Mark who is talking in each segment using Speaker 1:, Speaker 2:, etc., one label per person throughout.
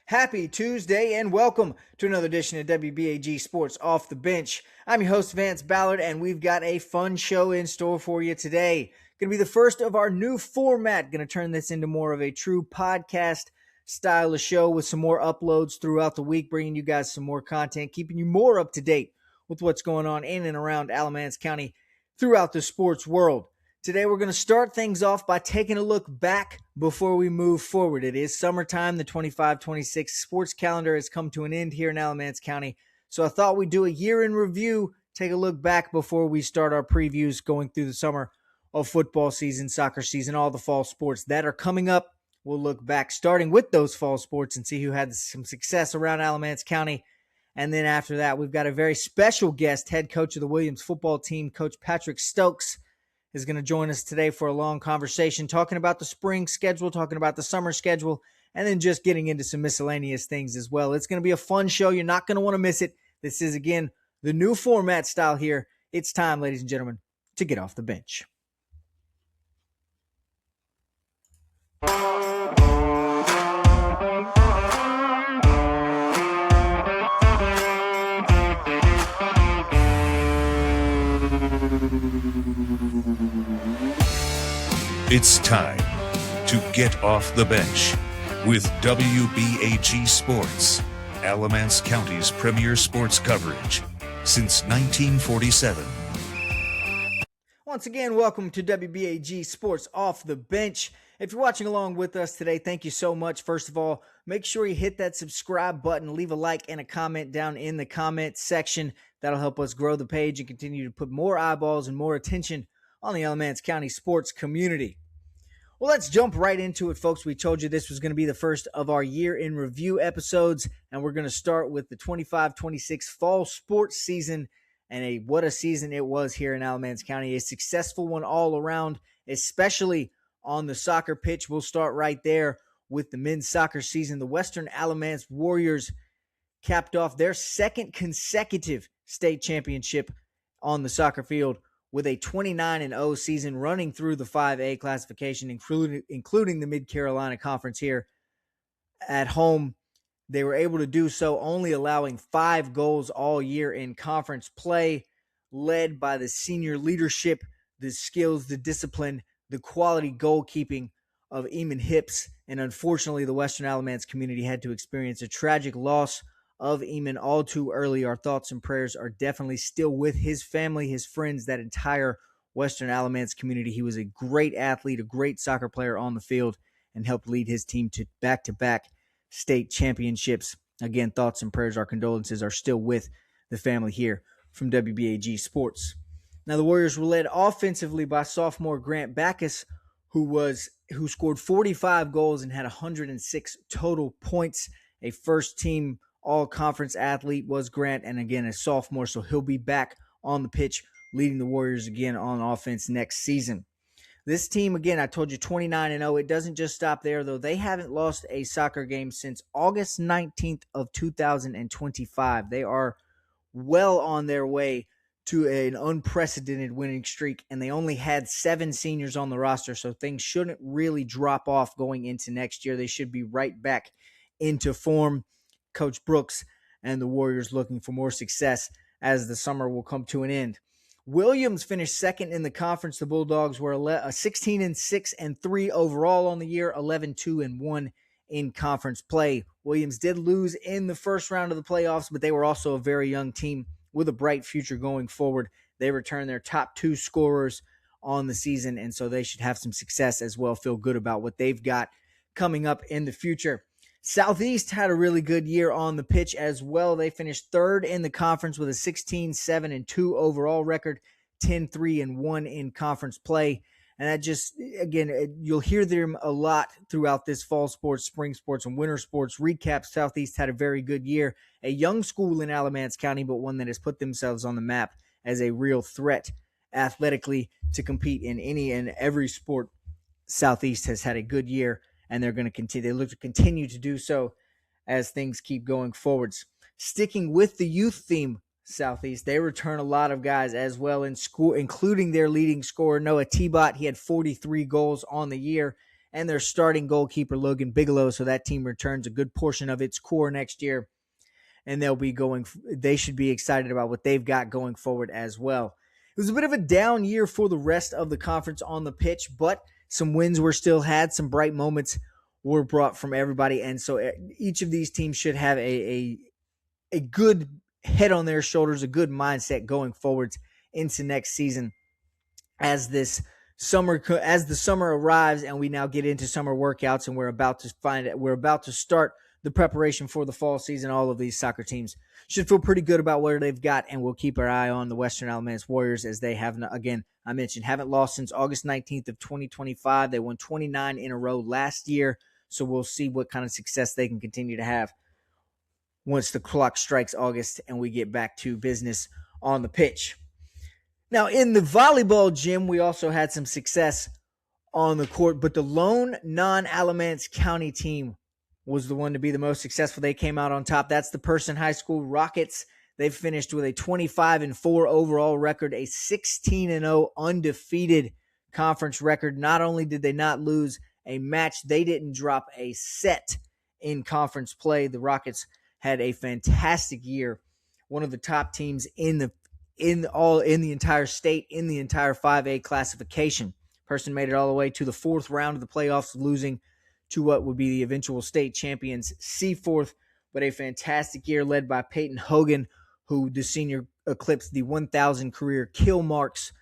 Speaker 1: Happy Tuesday and welcome to another edition of WBAG Sports Off the Bench. I'm your host, Vance Ballard, and we've got a fun show in store for you today. Going to be the first of our new format. Going to turn this into more of a true podcast style of show with some more uploads throughout the week, bringing you guys some more content, keeping you more up to date with what's going on in and around Alamance County throughout the sports world. Today, we're going to start things off by taking a look back before we move forward. It is summertime. The 25-26 sports calendar has come to an end here in Alamance County. So I thought we'd do a year in review, take a look back before we start our previews going through the summer of football season, soccer season, all the fall sports that are coming up. We'll look back starting with those fall sports and see who had some success around Alamance County. And then after that, we've got a very special guest, head coach of the Williams football team, Coach Patrick Stokes, is going to join us today for a long conversation, talking about the spring schedule, talking about the summer schedule, and then just getting into some miscellaneous things as well. It's going to be a fun show. You're not going to want to miss it. This is, again, the new format style here. It's time, ladies and gentlemen, to get off the bench.
Speaker 2: It's time to get off the bench with WBAG Sports, Alamance County's premier sports coverage since 1947.
Speaker 1: Once again, welcome to WBAG Sports Off the Bench. If you're watching along with us today, thank you so much. First of all, make sure you hit that subscribe button, leave a like and a comment down in the comment section. That'll help us grow the page and continue to put more eyeballs and more attention on the Alamance County sports community. Well, let's jump right into it, folks. We told you this was going to be the first of our year in review episodes, and we're going to start with the 25-26 fall sports season. And what a season it was here in Alamance County. A successful one all around, especially on the soccer pitch. We'll start right there with the men's soccer season. The Western Alamance Warriors capped off their second consecutive state championship on the soccer field with a 29-0 season running through the 5A classification, including the Mid-Carolina Conference here at home. They were able to do so, only allowing 5 goals all year in conference play, led by the senior leadership, the skills, the discipline, the quality goalkeeping of Eamon Hips. And unfortunately, the Western Alamance community had to experience a tragic loss of Eamon all too early. Our thoughts and prayers are definitely still with his family, his friends, that entire Western Alamance community. He was a great athlete, a great soccer player on the field, and helped lead his team to back-to-back state championships. Again, thoughts and prayers, our condolences are still with the family here from WBAG Sports. Now, the Warriors were led offensively by sophomore Grant Backus, who scored 45 goals and had 106 total points. A first-team all-conference athlete was Grant, and again, a sophomore, so he'll be back on the pitch leading the Warriors again on offense next season. This team, again, I told you 29-0. It doesn't just stop there, though. They haven't lost a soccer game since August 19th of 2025. They are well on their way to an unprecedented winning streak, and they only had 7 seniors on the roster, so things shouldn't really drop off going into next year. They should be right back into form. Coach Brooks and the Warriors looking for more success as the summer will come to an end. Williams finished second in the conference. The Bulldogs were 16-6 and 3 overall on the year, 11-2 and 1 in conference play. Williams did lose in the first round of the playoffs, but they were also a very young team with a bright future going forward. They returned their top 2 scorers on the season, and so they should have some success as well. Feel good about what they've got coming up in the future. Southeast had a really good year on the pitch as well. They finished third in the conference with a 16-7 and 2 overall record, 10-3 and 1 in conference play. And that just, again, you'll hear them a lot throughout this fall sports, spring sports, and winter sports recap. Southeast had a very good year. A young school in Alamance County, but one that has put themselves on the map as a real threat athletically to compete in any and every sport. Southeast has had a good year, and they're going to continue. They look to continue to do so as things keep going forwards. Sticking with the youth theme, Southeast, they return a lot of guys as well in school, including their leading scorer, Noah T-Bot. He had 43 goals on the year, and their starting goalkeeper, Logan Bigelow. So that team returns a good portion of its core next year, and they should be excited about what they've got going forward as well. It was a bit of a down year for the rest of the conference on the pitch, but some wins were still had. Some bright moments were brought from everybody, and so each of these teams should have a good head on their shoulders, a good mindset going forwards into next season as the summer arrives and we now get into summer workouts, and we're about to start the preparation for the fall season. All of these soccer teams should feel pretty good about where they've got, and we'll keep our eye on the Western Alamance Warriors, as they have, again, I mentioned, haven't lost since August 19th of 2025. They won 29 in a row last year, so we'll see what kind of success they can continue to have once the clock strikes August and we get back to business on the pitch. Now, in the volleyball gym, we also had some success on the court, but the lone non-Alamance County team was the one to be the most successful. They came out on top. That's the Person High School Rockets. They finished with a 25-4 overall record, a 16-0 undefeated conference record. Not only did they not lose a match, they didn't drop a set in conference play. The Rockets had a fantastic year, one of the top teams in the entire state, in the entire 5A classification. Person made it all the way to the fourth round of the playoffs, losing to what would be the eventual state champions, Seaforth. But a fantastic year led by Peyton Hogan, who the senior eclipsed the 1,000 career kill marks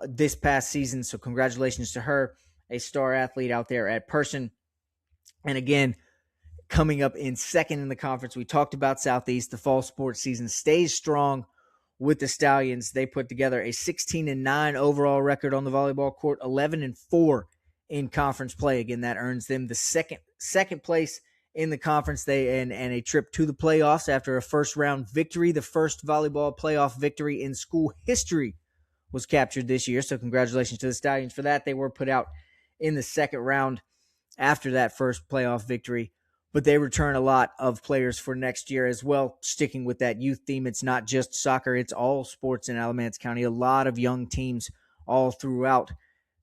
Speaker 1: this past season. So congratulations to her, a star athlete out there at Person. And again, coming up in second in the conference, we talked about Southeast. The fall sports season stays strong with the Stallions. They put together a 16-9 overall record on the volleyball court, 11-4 in conference play. Again, that earns them the second place in the conference. And a trip to the playoffs after a first round victory. The first volleyball playoff victory in school history was captured this year. So congratulations to the Stallions for that. They were put out in the second round after that first playoff victory, but they return a lot of players for next year as well. Sticking with that youth theme, it's not just soccer, it's all sports in Alamance County. A lot of young teams all throughout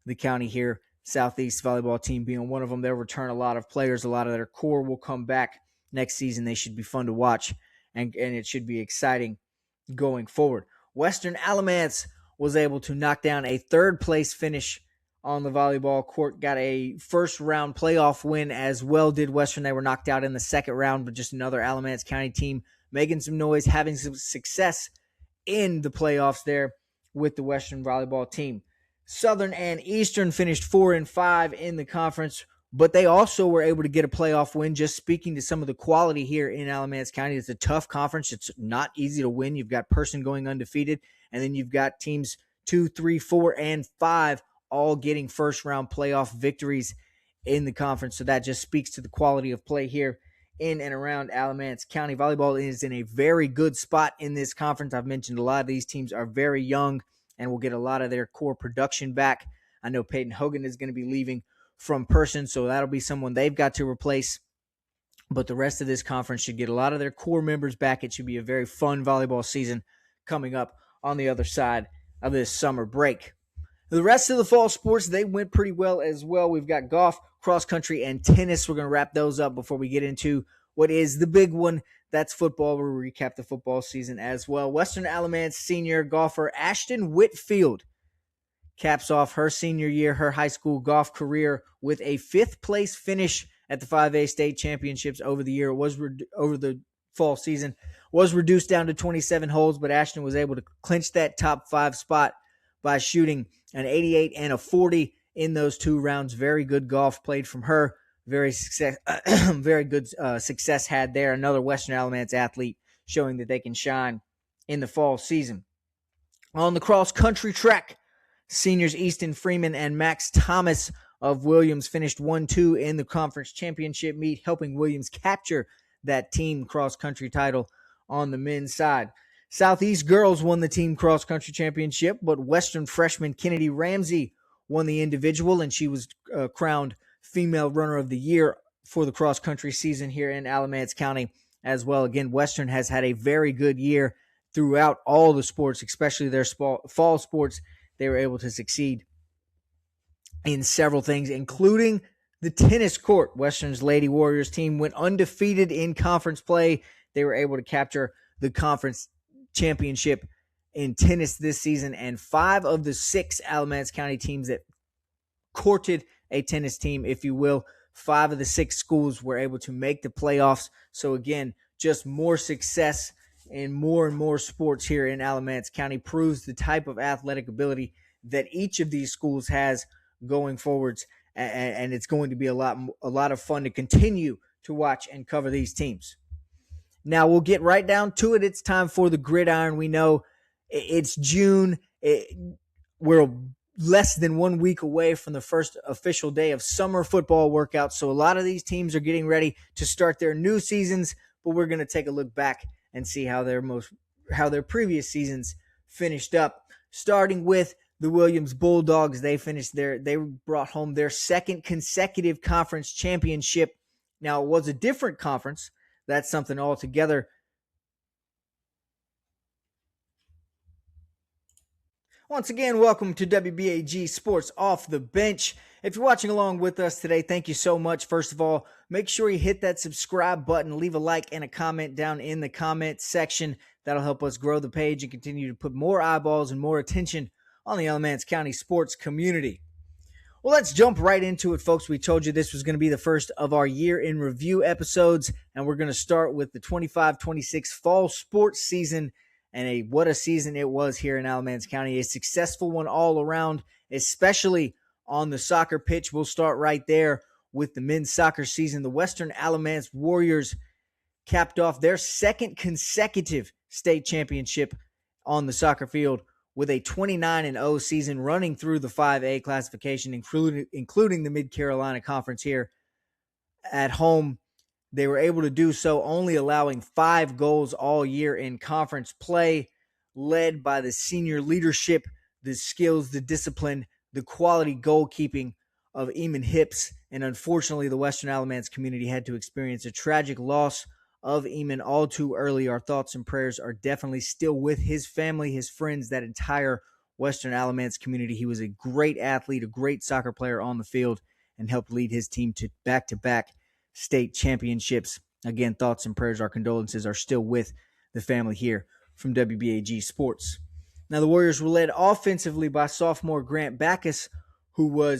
Speaker 1: the county here. Southeast volleyball team being one of them. They'll return a lot of players. A lot of their core will come back next season. They should be fun to watch, and it should be exciting going forward. Western Alamance was able to knock down a third-place finish on the volleyball court, got a first-round playoff win as well, did Western. They were knocked out in the second round, but just another Alamance County team making some noise, having some success in the playoffs there with the Western volleyball team. Southern and Eastern finished 4-5 in the conference, but they also were able to get a playoff win. Just speaking to some of the quality here in Alamance County, it's a tough conference. It's not easy to win. You've got Person going undefeated, and then you've got teams 2, 3, 4, and 5 all getting first-round playoff victories in the conference. So that just speaks to the quality of play here in and around Alamance County. Volleyball is in a very good spot in this conference. I've mentioned a lot of these teams are very young and will get a lot of their core production back. I know Peyton Hogan is going to be leaving from Person, so that'll be someone they've got to replace. But the rest of this conference should get a lot of their core members back. It should be a very fun volleyball season coming up on the other side of this summer break. The rest of the fall sports, they went pretty well as well. We've got golf, cross country, and tennis. We're going to wrap those up before we get into what is the big one. That's football. We'll recap the football season as well. Western Alamance senior golfer Ashton Whitfield caps off her senior year, her high school golf career, with a fifth-place finish at the 5A state championships over the year. It was over the fall season. Was reduced down to 27 holes, but Ashton was able to clinch that top 5 spot by shooting an 88 and a 40 in those 2 rounds. Very good golf played from her. Very good success had there. Another Western Alamance athlete showing that they can shine in the fall season. On the cross-country track, seniors Easton Freeman and Max Thomas of Williams finished 1-2 in the conference championship meet, helping Williams capture that team cross-country title on the men's side. Southeast girls won the team cross-country championship, but Western freshman Kennedy Ramsey won the individual, and she was crowned Female Runner of the Year for the cross-country season here in Alamance County as well. Again, Western has had a very good year throughout all the sports, especially their fall sports. They were able to succeed in several things, including the tennis court. Western's Lady Warriors team went undefeated in conference play. They were able to capture the conference championship in tennis this season, and 5 of the 6 Alamance County teams that courted a tennis team, if you will, 5 of the 6 schools were able to make the playoffs. So again, just more success in more and more sports here in Alamance County proves the type of athletic ability that each of these schools has going forwards, and it's going to be a lot of fun to continue to watch and cover these teams. Now we'll get right down to it. It's time for the gridiron. We know it's June. We're less than 1 week away from the first official day of summer football workouts, so a lot of these teams are getting ready to start their new seasons, but we're going to take a look back and see how their previous seasons finished up. Starting with the Williams Bulldogs, they brought home their 2nd consecutive conference championship. Now, it was a different conference. That's something altogether. Once again, welcome to WBAG Sports Off the Bench. If you're watching along with us today, thank you so much. First of all, make sure you hit that subscribe button, leave a like and a comment down in the comment section. That'll help us grow the page and continue to put more eyeballs and more attention on the Alamance County sports community. Well, let's jump right into it, folks. We told you this was going to be the first of our year in review episodes, and we're going to start with the 25-26 fall sports season. And what a season it was here in Alamance County. A successful one all around, especially on the soccer pitch. We'll start right there with the men's soccer season. The Western Alamance Warriors capped off their 2nd consecutive state championship on the soccer field with a 29-0 season running through the 5A classification, including the Mid-Carolina Conference here at home. They were able to do so, only allowing 5 goals all year in conference play, led by the senior leadership, the skills, the discipline, the quality goalkeeping of Eamon Hips. And unfortunately, the Western Alamance community had to experience a tragic loss of Eamon all too early. Our thoughts and prayers are definitely still with his family, his friends, that entire Western Alamance community. He was a great athlete, a great soccer player on the field, and helped lead his team to back-to-back state championships. Again, thoughts and prayers, our condolences are still with the family here from WBAG Sports. Now, the Warriors were led offensively by sophomore Grant Backus, who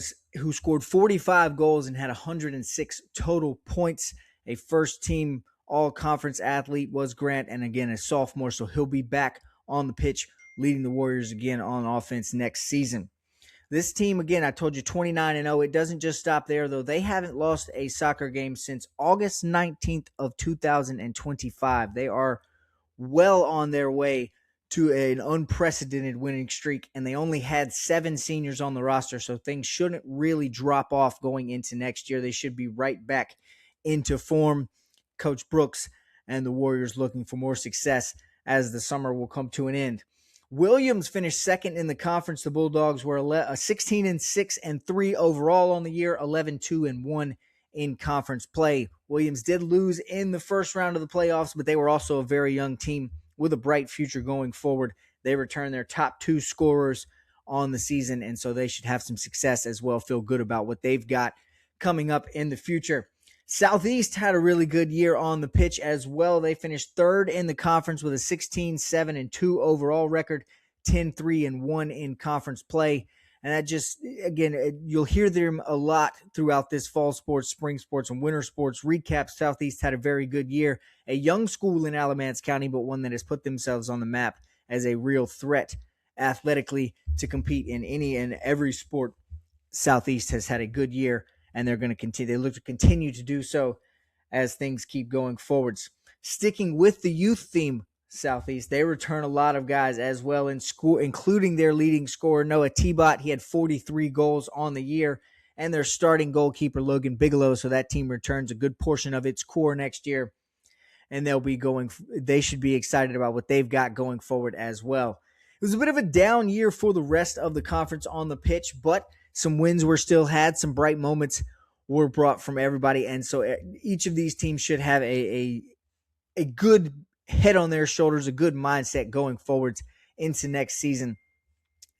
Speaker 1: scored 45 goals and had 106 total points. A first-team all-conference athlete was Grant, and again, a sophomore, so he'll be back on the pitch leading the Warriors again on offense next season. This team, again, I told you 29-0. It doesn't just stop there, though. They haven't lost a soccer game since August 19th of 2025. They are well on their way to an unprecedented winning streak, and they only had 7 seniors on the roster, so things shouldn't really drop off going into next year. They should be right back into form. Coach Brooks and the Warriors looking for more success as the summer will come to an end. Williams finished 2nd in the conference. The Bulldogs were 16-6 and 3 overall on the year, 11-2-1 in conference play. Williams did lose in the first round of the playoffs, but they were also a very young team with a bright future going forward. They returned their top 2 scorers on the season, and so they should have some success as well, feel good about what they've got coming up in the future. Southeast had a really good year on the pitch as well. They finished 3rd in the conference with a 16-7-2 overall record, 10-3-1 in conference play. And that just, again, you'll hear them a lot throughout this fall sports, spring sports, and winter sports recap. Southeast had a very good year. A young school in Alamance County, but one that has put themselves on the map as a real threat athletically to compete in any and every sport. Southeast has had a good year, and they're going to continue. They look to continue to do so as things keep going forwards. Sticking with the youth theme, Southeast, they return a lot of guys as well in school, including their leading scorer, Noah T-Bot. He had 43 goals on the year, and their starting goalkeeper, Logan Bigelow. So that team returns a good portion of its core next year, and they should be excited about what they've got going forward as well. It was a bit of a down year for the rest of the conference on the pitch, but some wins were still had. Some bright moments were brought from everybody, and so each of these teams should have a good head on their shoulders, a good mindset going forwards into next season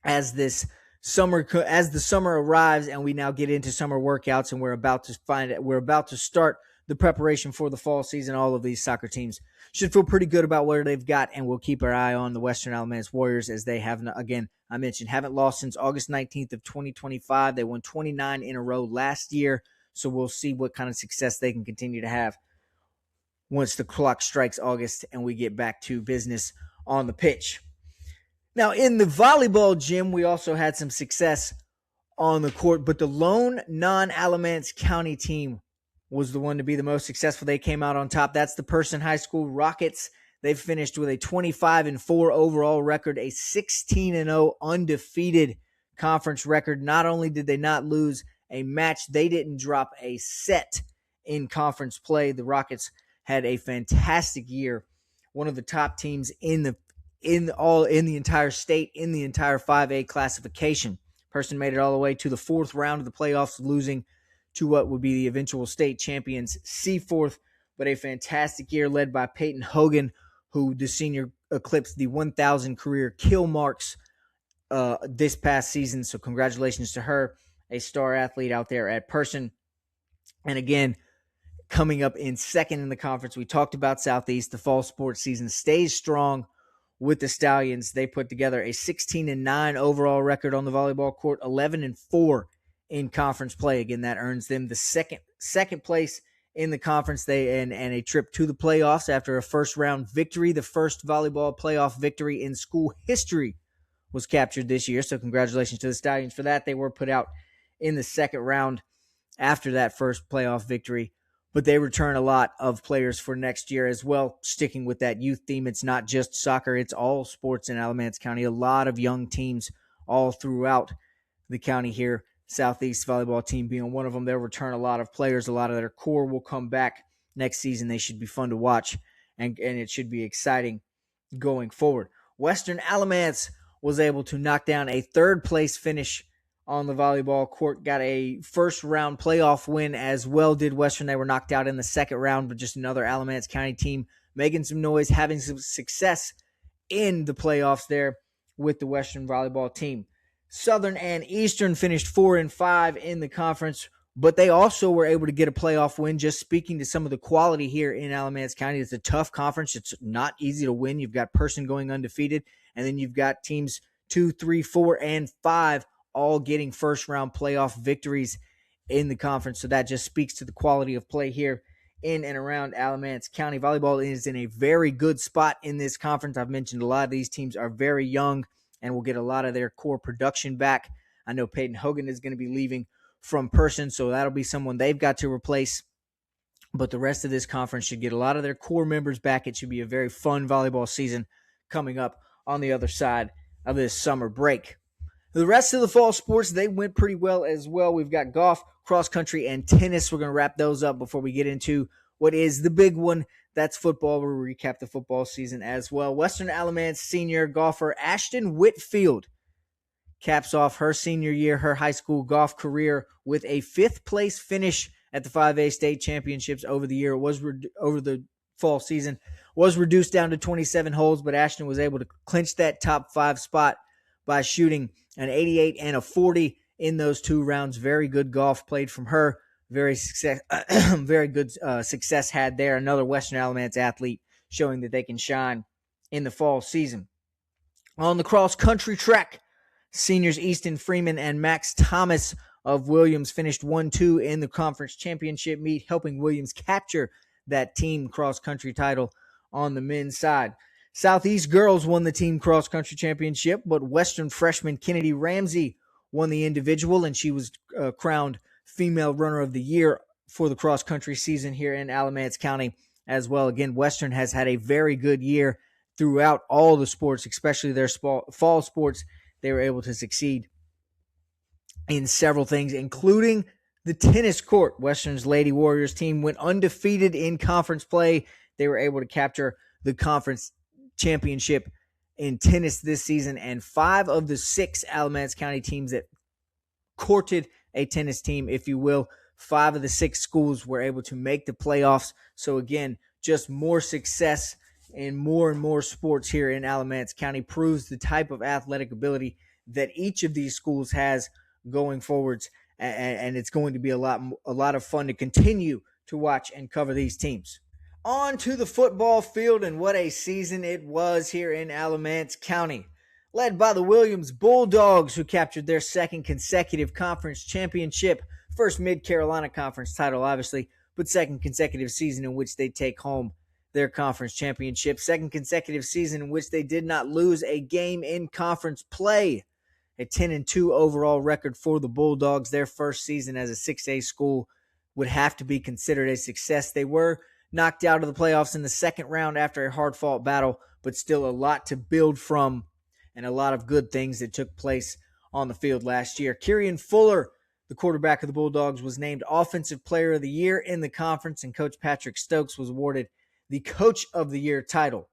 Speaker 1: as this as the summer arrives and we now get into summer workouts and we're about to start the preparation for the fall season, all of these soccer teams should feel pretty good about what they've got, and we'll keep our eye on the Western Alamance Warriors as they have, again, I mentioned, haven't lost since August 19th of 2025. They won 29 in a row last year, so we'll see what kind of success they can continue to have once the clock strikes August and we get back to business on the pitch. Now, in the volleyball gym, we also had some success on the court, but the lone non-Alamance County team was the one to be the most successful. They came out on top. That's the Person High School Rockets. They finished with a 25-4 overall record, a 16-0 undefeated conference record. Not only did they not lose a match, they didn't drop a set in conference play. The Rockets had a fantastic year, one of the top teams in the entire state, in the entire 5A classification. Person made it all the way to the fourth round of the playoffs, losing to what would be the eventual state champions, Seaforth, but a fantastic year led by Peyton Hogan, who the senior eclipsed the 1,000 career kill marks this past season. So congratulations to her, a star athlete out there at Person. And again, coming up in second in the conference, we talked about Southeast. The fall sports season stays strong with the Stallions. They put together a 16-9 overall record on the volleyball court, 11-4 in conference play. Again, that earns them the second place in the conference. And a trip to the playoffs after a first round victory. The first volleyball playoff victory in school history was captured this year. So congratulations to the Stallions for that. They were put out in the second round after that first playoff victory, but they return a lot of players for next year as well. Sticking with that youth theme, it's not just soccer, it's all sports in Alamance County. A lot of young teams all throughout the county here. Southeast volleyball team being one of them. They'll return a lot of players. A lot of their core will come back next season. They should be fun to watch, and it should be exciting going forward. Western Alamance was able to knock down a third-place finish on the volleyball court, got a first-round playoff win as well, did Western. They were knocked out in the second round, but just another Alamance County team making some noise, having some success in the playoffs there with the Western volleyball team. Southern and Eastern finished 4-5 in the conference, but they also were able to get a playoff win. Just speaking to some of the quality here in Alamance County, it's a tough conference. It's not easy to win. You've got Person going undefeated, and then you've got teams 2, 3, 4, and 5 all getting first-round playoff victories in the conference. So that just speaks to the quality of play here in and around Alamance County. Volleyball is in a very good spot in this conference. I've mentioned a lot of these teams are very young and will get a lot of their core production back. I know Peyton Hogan is going to be leaving from Person, so that'll be someone they've got to replace. But the rest of this conference should get a lot of their core members back. It should be a very fun volleyball season coming up on the other side of this summer break. The rest of the fall sports, they went pretty well as well. We've got golf, cross country, and tennis. We're going to wrap those up before we get into what is the big one. That's football. We'll recap the football season as well. Western Alamance senior golfer Ashton Whitfield caps off her senior year, her high school golf career, with a fifth-place finish at the 5A state championships over the year. It was over the fall season, was reduced down to 27 holes, but Ashton was able to clinch that top 5 spot by shooting an 88 and a 40 in those 2 rounds. Very good golf played from her. Very good success had there. Another Western Alamance athlete showing that they can shine in the fall season. On the cross-country track, seniors Easton Freeman and Max Thomas of Williams finished 1-2 in the conference championship meet, helping Williams capture that team cross-country title on the men's side. Southeast girls won the team cross-country championship, but Western freshman Kennedy Ramsey won the individual, and she was crowned Female Runner of the Year for the cross-country season here in Alamance County as well. Again, Western has had a very good year throughout all the sports, especially their fall sports. They were able to succeed in several things, including the tennis court. Western's Lady Warriors team went undefeated in conference play. They were able to capture the conference championship in tennis this season, and 5 of the 6 Alamance County teams that courted a tennis team, if you will, 5 of the 6 schools were able to make the playoffs. So again, just more success in more and more sports here in Alamance County proves the type of athletic ability that each of these schools has going forwards, and it's going to be a lot of fun to continue to watch and cover these teams. On to the football field, and what a season it was here in Alamance County. Led by the Williams Bulldogs, who captured their second consecutive conference championship, first Mid-Carolina Conference title, obviously, but second consecutive season in which they take home their conference championship, second consecutive season in which they did not lose a game in conference play. A 10-2 overall record for the Bulldogs. Their first season as a 6A school would have to be considered a success. They were knocked out of the playoffs in the second round after a hard-fought battle, but still a lot to build from and a lot of good things that took place on the field last year. Kieran Fuller, the quarterback of the Bulldogs, was named Offensive Player of the Year in the conference, and Coach Patrick Stokes was awarded the Coach of the Year title.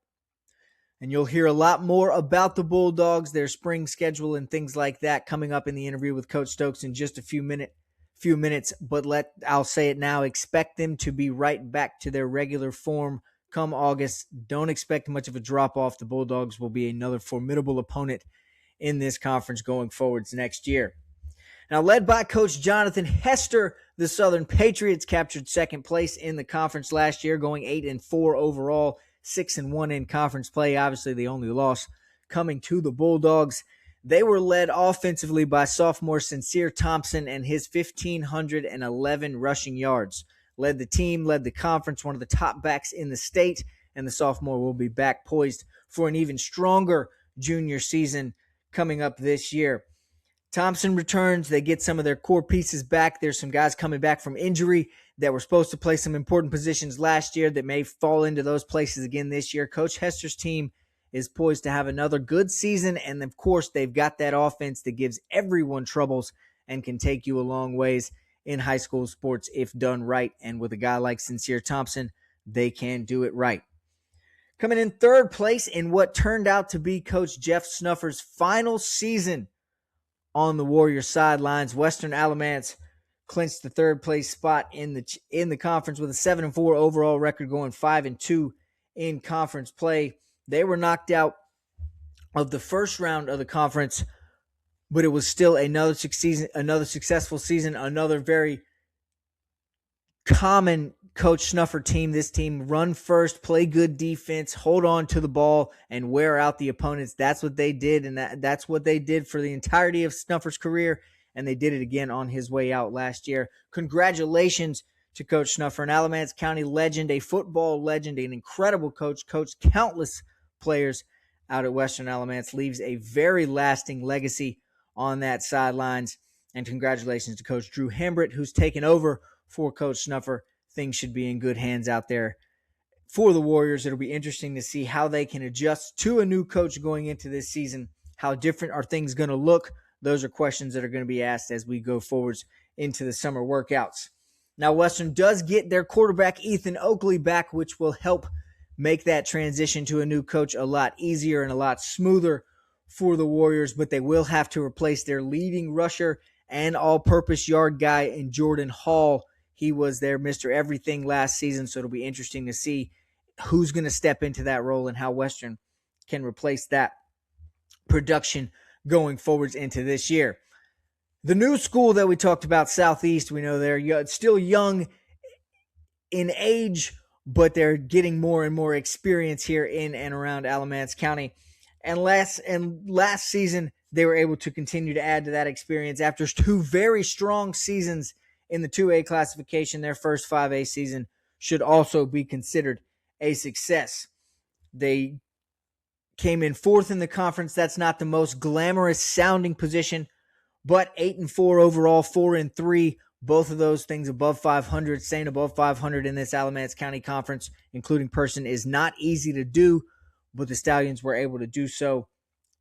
Speaker 1: And you'll hear a lot more about the Bulldogs, their spring schedule, and things like that coming up in the interview with Coach Stokes in just a few minutes. But I'll say it now, expect them to be right back to their regular form come August. Don't expect much of a drop-off. The Bulldogs will be another formidable opponent in this conference going forwards next year. Now, led by Coach Jonathan Hester, the Southern Patriots captured second place in the conference last year, going 8-4 overall, 6-1 in conference play. Obviously, the only loss coming to the Bulldogs. They were led offensively by sophomore Sincere Thompson and his 1,511 rushing yards. Led the team, led the conference, one of the top backs in the state, and the sophomore will be back poised for an even stronger junior season coming up this year. Thompson returns. They get some of their core pieces back. There's some guys coming back from injury that were supposed to play some important positions last year that may fall into those places again this year. Coach Hester's team is poised to have another good season, and of course, they've got that offense that gives everyone troubles and can take you a long ways in high school sports if done right. And with a guy like Sincere Thompson, they can do it right. Coming in third place in what turned out to be Coach Jeff Snuffer's final season on the Warriors sidelines, Western Alamance clinched the third place spot in the conference with a 7-4 overall record, going 5-2 in conference play. They were knocked out of the first round of the conference, but it was still another successful season, another very common Coach Snuffer team. This team run first, play good defense, hold on to the ball, and wear out the opponents. That's what they did, and that's what they did for the entirety of Snuffer's career, and they did it again on his way out last year. Congratulations to Coach Snuffer, an Alamance County legend, a football legend, an incredible coach, coached countless players out at Western Alamance, leaves a very lasting legacy on that sidelines. And congratulations to Coach Drew Hembritt, who's taken over for Coach Snuffer. Things should be in good hands out there for the Warriors. It'll be interesting to see how they can adjust to a new coach going into this season. How different are things going to look? Those are questions that are going to be asked as we go forwards into the summer workouts. Now, Western does get their quarterback Ethan Oakley back, which will help make that transition to a new coach a lot easier and a lot smoother for the Warriors, but they will have to replace their leading rusher and all-purpose yard guy in Jordan Hall. He was their Mr. Everything last season, so it'll be interesting to see who's going to step into that role and how Western can replace that production going forwards into this year. The new school that we talked about, Southeast, we know they're still young in age, but they're getting more and more experience here in and around Alamance County. And last season, they were able to continue to add to that experience after two very strong seasons in the 2A classification. Their first 5A season should also be considered a success. They came in fourth in the conference. That's not the most glamorous sounding position, but 8-4 overall, 4-3. Both of those things above 500, staying above 500 in this Alamance County Conference, including Person, is not easy to do, but the Stallions were able to do so,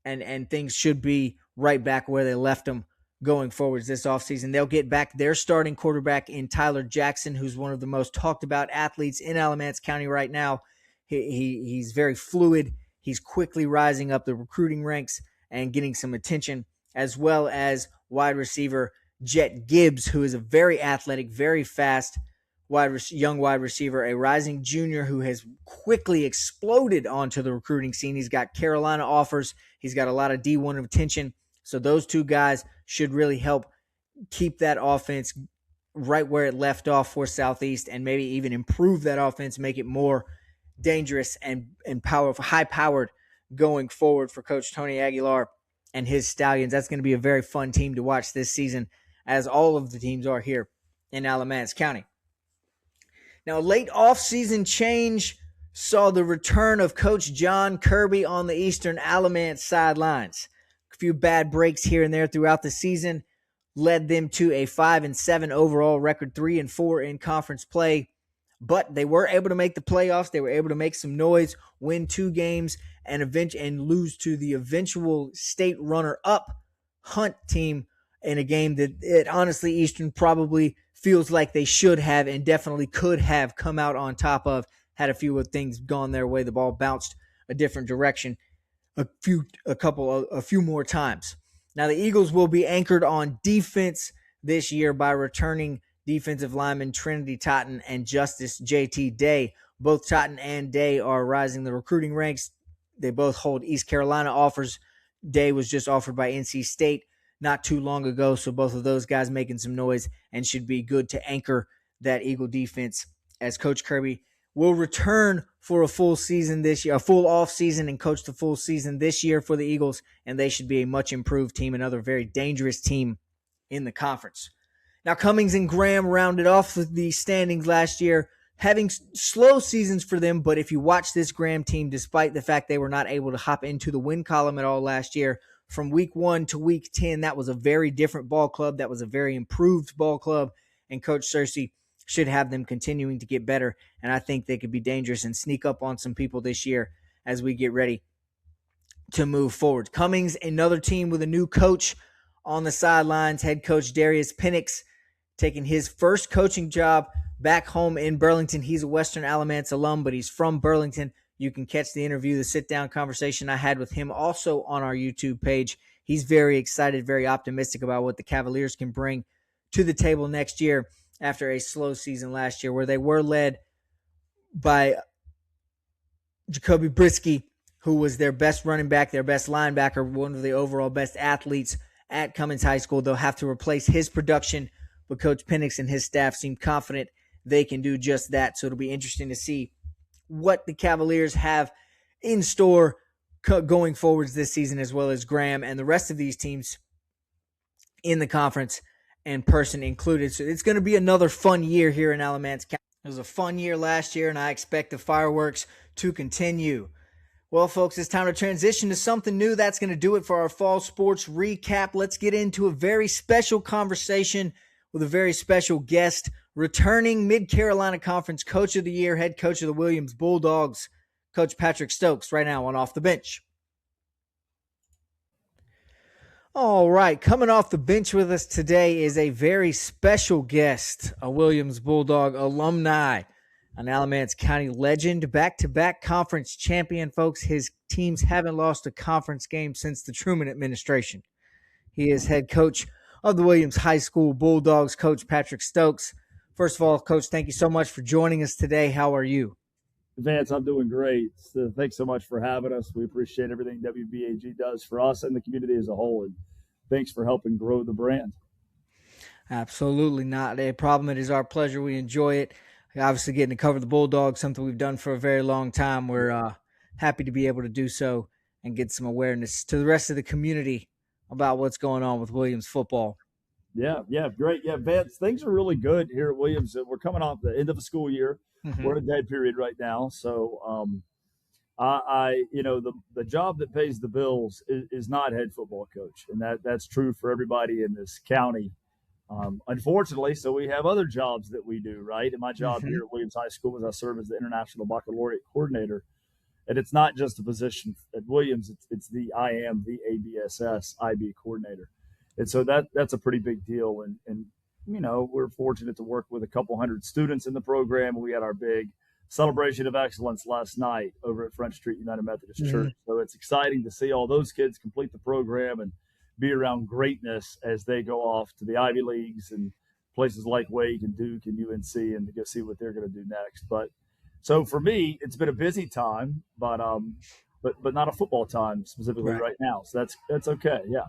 Speaker 1: and things should be right back where they left them going forwards this offseason. They'll get back their starting quarterback in Tyler Jackson, who's one of the most talked about athletes in Alamance County right now. He's very fluid. He's quickly rising up the recruiting ranks and getting some attention, as well as wide receiver Jet Gibbs, who is a very athletic, very fast young wide receiver, a rising junior who has quickly exploded onto the recruiting scene. He's got Carolina offers. He's got a lot of D1 attention. So those two guys should really help keep that offense right where it left off for Southeast, and maybe even improve that offense, make it more dangerous and powerful, high powered going forward for Coach Tony Aguilar and his Stallions. That's going to be a very fun team to watch this season, as all of the teams are here in Alamance County. Now, late offseason change saw the return of Coach John Kirby on the Eastern Alamance sidelines. A few bad breaks here and there throughout the season led them to a 5-7 overall record, 3-4 in conference play. But they were able to make the playoffs. They were able to make some noise, win 2 games, and lose to the eventual state runner-up Hunt team in a game that honestly Eastern probably feels like they should have and definitely could have come out on top of, had a few of things gone their way. The ball bounced a different direction a few more times. Now, the Eagles will be anchored on defense this year by returning defensive lineman Trinity Totten and Justice J.T. Day. Both Totten and Day are rising the recruiting ranks. They both hold East Carolina offers. Day was just offered by NC State not too long ago, so both of those guys making some noise and should be good to anchor that Eagle defense, as Coach Kirby will return for a full season this year, a full off season, and coach the full season this year for the Eagles, and they should be a much improved team, another very dangerous team in the conference. Now, Cummings and Graham rounded off the standings last year, having slow seasons for them, but if you watch this Graham team, despite the fact they were not able to hop into the win column at all last year, from week 1 to week 10, that was a very different ball club. That was a very improved ball club, and Coach Searcy should have them continuing to get better, and I think they could be dangerous and sneak up on some people this year as we get ready to move forward. Cummings, another team with a new coach on the sidelines, head coach Darius Penix, taking his first coaching job back home in Burlington. He's a Western Alamance alum, but he's from Burlington. You can catch the interview, the sit-down conversation I had with him also on our YouTube page. He's very excited, very optimistic about what the Cavaliers can bring to the table next year after a slow season last year where they were led by Jacoby Brisky, who was their best running back, their best linebacker, one of the overall best athletes at Cummings High School. They'll have to replace his production, but Coach Penix and his staff seem confident they can do just that. So it'll be interesting to see what the Cavaliers have in store going forwards this season, as well as Graham and the rest of these teams in the conference, and Person included. So it's going to be another fun year here in Alamance County. It was a fun year last year, and I expect the fireworks to continue. Well, folks, it's time to transition to something new. That's going to do it for our fall sports recap. Let's get into a very special conversation with a very special guest, returning Mid-Carolina Conference Coach of the Year, head coach of the Williams Bulldogs, Coach Patrick Stokes, right now on Off the Bench. All right, coming off the bench with us today is a very special guest, a Williams Bulldog alumni, an Alamance County legend, back-to-back conference champion, folks. His teams haven't lost a conference game since the Truman administration. He is head coach of the Williams High School Bulldogs, Coach Patrick Stokes. First of all, Coach, thank you so much for joining us today. How are you?
Speaker 3: Vance, I'm doing great. So thanks so much for having us. We appreciate everything WBAG does for us and the community as a whole. And thanks for helping grow the brand.
Speaker 1: Absolutely not a problem. It is our pleasure. We enjoy it. Obviously, getting to cover the Bulldogs, something we've done for a very long time. We're happy to be able to do so and get some awareness to the rest of the community about what's going on with Williams football.
Speaker 3: Yeah, great. Yeah, Vance, things are really good here at Williams. We're coming off the end of a school year. Mm-hmm. We're in a dead period right now. So the job that pays the bills is not head football coach. And that's true for everybody in this county. Unfortunately, so we have other jobs that we do, right? And my job here at Williams High School is I serve as the International Baccalaureate Coordinator. And it's not just a position at Williams. It's the ABSS IB Coordinator. And so that's a pretty big deal. And we're fortunate to work with a couple hundred students in the program. We had our big celebration of excellence last night over at Front Street United Methodist Church. So it's exciting to see all those kids complete the program and be around greatness as they go off to the Ivy Leagues and places like Wake and Duke and UNC and to go see what they're going to do next. But so for me, it's been a busy time, but not a football time specifically right now. So that's okay. Yeah.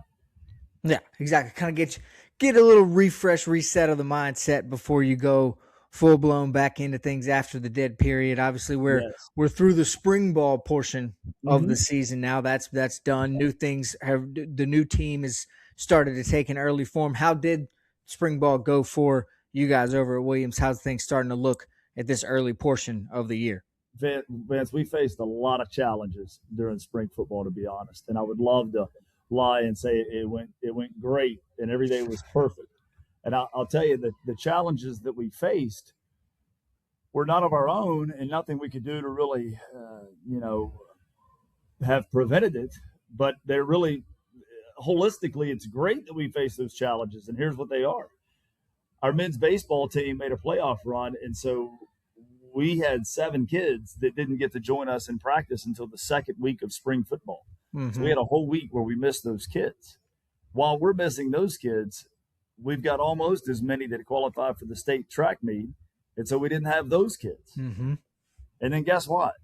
Speaker 1: Yeah, exactly. Kind of get a little refresh, reset of the mindset before you go full blown back into things after the dead period. Obviously,
Speaker 3: Yes.
Speaker 1: we're through the spring ball portion of the
Speaker 3: Hmm.
Speaker 1: season now. That's done. New things have the new team has started to take an early form. How did spring ball go for you guys over at Williams? How's things starting to look at this early portion of the year?
Speaker 3: Vance, we faced a lot of challenges during spring football, to be honest. And I would love to lie and say it went great and every day was perfect. And I'll tell you that the challenges that we faced were not of our own and nothing we could do to really, have prevented it. But they're really holistically, it's great that we face those challenges. And here's what they are: our men's baseball team made a playoff run, and so we had 7 kids that didn't get to join us in practice until the second week of spring football. So we had a whole week where we missed those kids. While we're missing those kids, we've got almost as many that qualify for the state track meet, and so we didn't have those kids.
Speaker 1: Mm-hmm.
Speaker 3: And then guess what?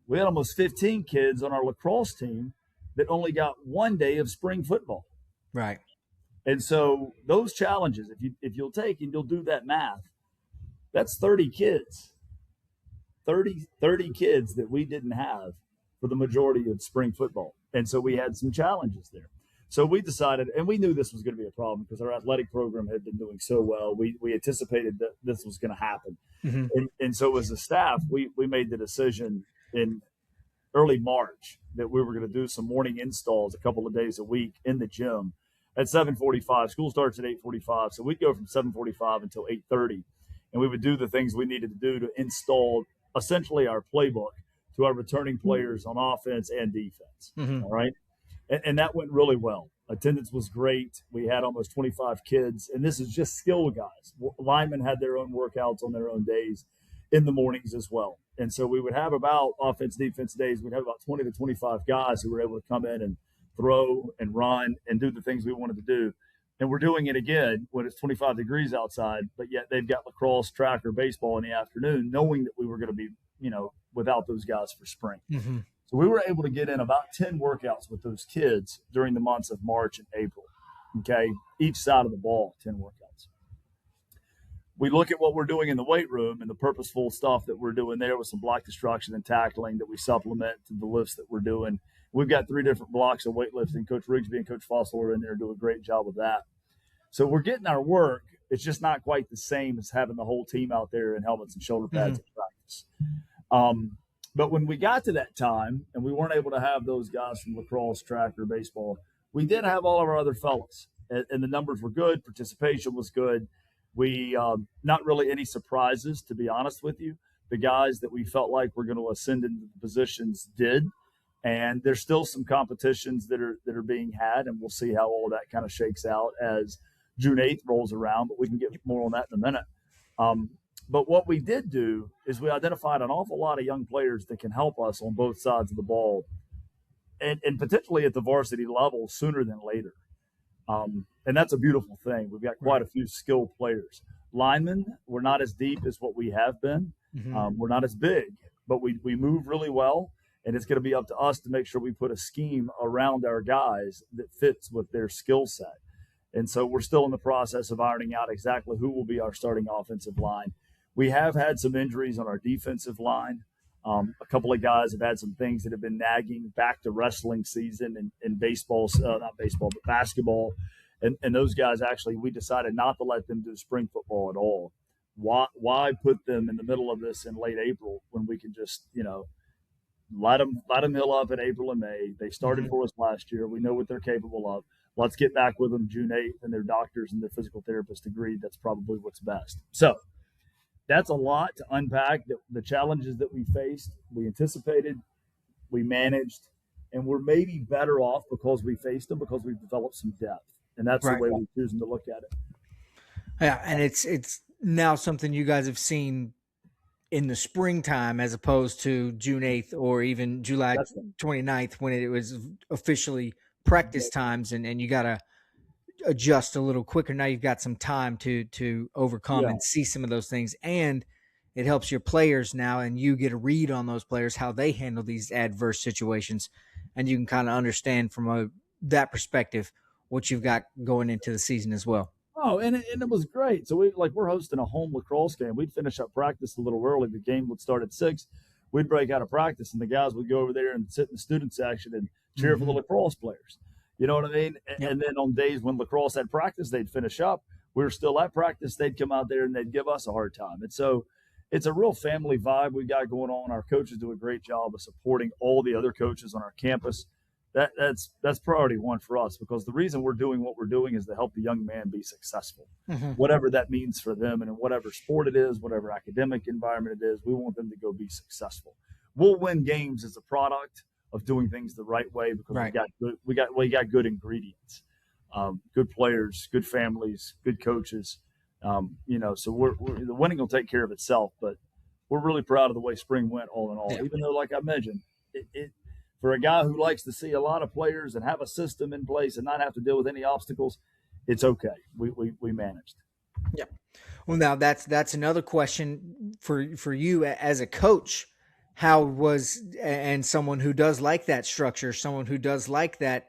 Speaker 3: We had almost 15 kids on our lacrosse team that only got 1 day of spring football.
Speaker 1: Right.
Speaker 3: And so those challenges, if you'll take and you'll do that math, that's 30 kids. 30 kids that we didn't have for the majority of spring football. And so we had some challenges there. So we decided, and we knew this was going to be a problem because our athletic program had been doing so well. We anticipated that this was going to happen.
Speaker 1: Mm-hmm.
Speaker 3: And so as a staff, we made the decision in early March that we were going to do some morning installs a couple of days a week in the gym at 7:45. School starts at 8:45. So we'd go from 7:45 until 8:30. And we would do the things we needed to do to install essentially our playbook to our returning players on offense and defense.
Speaker 1: Mm-hmm.
Speaker 3: All right. And that went really well. Attendance was great. We had almost 25 kids. And this is just skill guys. Linemen had their own workouts on their own days in the mornings as well. And so we would have about offense, defense days. We'd have about 20 to 25 guys who were able to come in and throw and run and do the things we wanted to do. And we're doing it again when it's 25 degrees outside, but yet they've got lacrosse, track, or baseball in the afternoon, knowing that we were going to be, without those guys for spring.
Speaker 1: Mm-hmm.
Speaker 3: So we were able to get in about 10 workouts with those kids during the months of March and April. Okay. Each side of the ball, 10 workouts. We look at what we're doing in the weight room and the purposeful stuff that we're doing there with some block destruction and tackling that we supplement to the lifts that we're doing. We've got 3 different blocks of weightlifting. Coach Rigsby and Coach Fossil are in there do a great job of that. So we're getting our work. It's just not quite the same as having the whole team out there in helmets and shoulder pads in practice. But when we got to that time and we weren't able to have those guys from lacrosse, track, or baseball, we did have all of our other fellas. And the numbers were good. Participation was good. We not really any surprises, to be honest with you. The guys that we felt like were going to ascend into the positions did. And there's still some competitions that are being had, and we'll see how all that kind of shakes out as June 8th rolls around, but we can get more on that in a minute. But what we did do is we identified an awful lot of young players that can help us on both sides of the ball and potentially at the varsity level sooner than later. And that's a beautiful thing. We've got quite a few skilled players. Linemen, we're not as deep as what we have been.
Speaker 1: Mm-hmm.
Speaker 3: We're not as big, but we move really well. And it's going to be up to us to make sure we put a scheme around our guys that fits with their skill set. And so we're still in the process of ironing out exactly who will be our starting offensive line. We have had some injuries on our defensive line. A couple of guys have had some things that have been nagging back to wrestling season and baseball, not baseball, but basketball. And those guys, actually, we decided not to let them do spring football at all. Why put them in the middle of this in late April when we can just, let them heal up in April and May. They started for us last year. We know what they're capable of. Let's get back with them June 8th, and their doctors and their physical therapists agreed that's probably what's best. So that's a lot to unpack. The challenges that we faced, we anticipated, we managed, and we're maybe better off because we faced them because we've developed some depth. And that's the way we're choosing to look at it.
Speaker 1: Yeah, and it's now something you guys have seen in the springtime as opposed to June 8th or even July 29th when it was officially practice times and you got to adjust a little quicker. Now you've got some time to overcome and see some of those things, and it helps your players now, and you get a read on those players, how they handle these adverse situations, and you can kind of understand from that perspective what you've got going into the season as well.
Speaker 3: Oh, and it was great. So we're hosting a home lacrosse game. We'd finish up practice a little early. The game would start at 6. We'd break out of practice, and the guys would go over there and sit in the student section and cheer for the lacrosse players. You know what I mean?
Speaker 1: Yep.
Speaker 3: And then on days when lacrosse had practice, they'd finish up. We were still at practice. They'd come out there and they'd give us a hard time. And so it's a real family vibe we got going on. Our coaches do a great job of supporting all the other coaches on our campus. That's priority one for us, because the reason we're doing what we're doing is to help the young man be successful, whatever that means for them, and in whatever sport it is, whatever academic environment it is. We want them to go be successful. We'll win games as a product of doing things the right way, because we got good ingredients, good players, good families, good coaches. So the winning will take care of itself. But we're really proud of the way spring went, all in all. Yeah. Even though, like I mentioned, it for a guy who likes to see a lot of players and have a system in place and not have to deal with any obstacles, it's okay. We managed.
Speaker 1: Yeah. Well, now that's another question for you as a coach. How was, and someone who does like that structure, someone who does like that,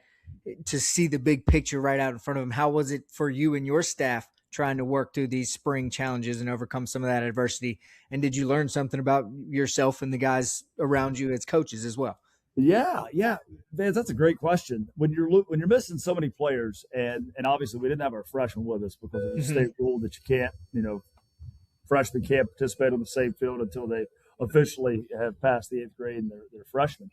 Speaker 1: to see the big picture right out in front of him, how was it for you and your staff trying to work through these spring challenges and overcome some of that adversity? And did you learn something about yourself and the guys around you as coaches as well?
Speaker 3: Yeah, Vance, that's a great question. When you're missing so many players, and obviously we didn't have our freshmen with us because of the state rule that you can't, freshmen can't participate on the same field until they officially have passed the 8th grade and they're freshmen.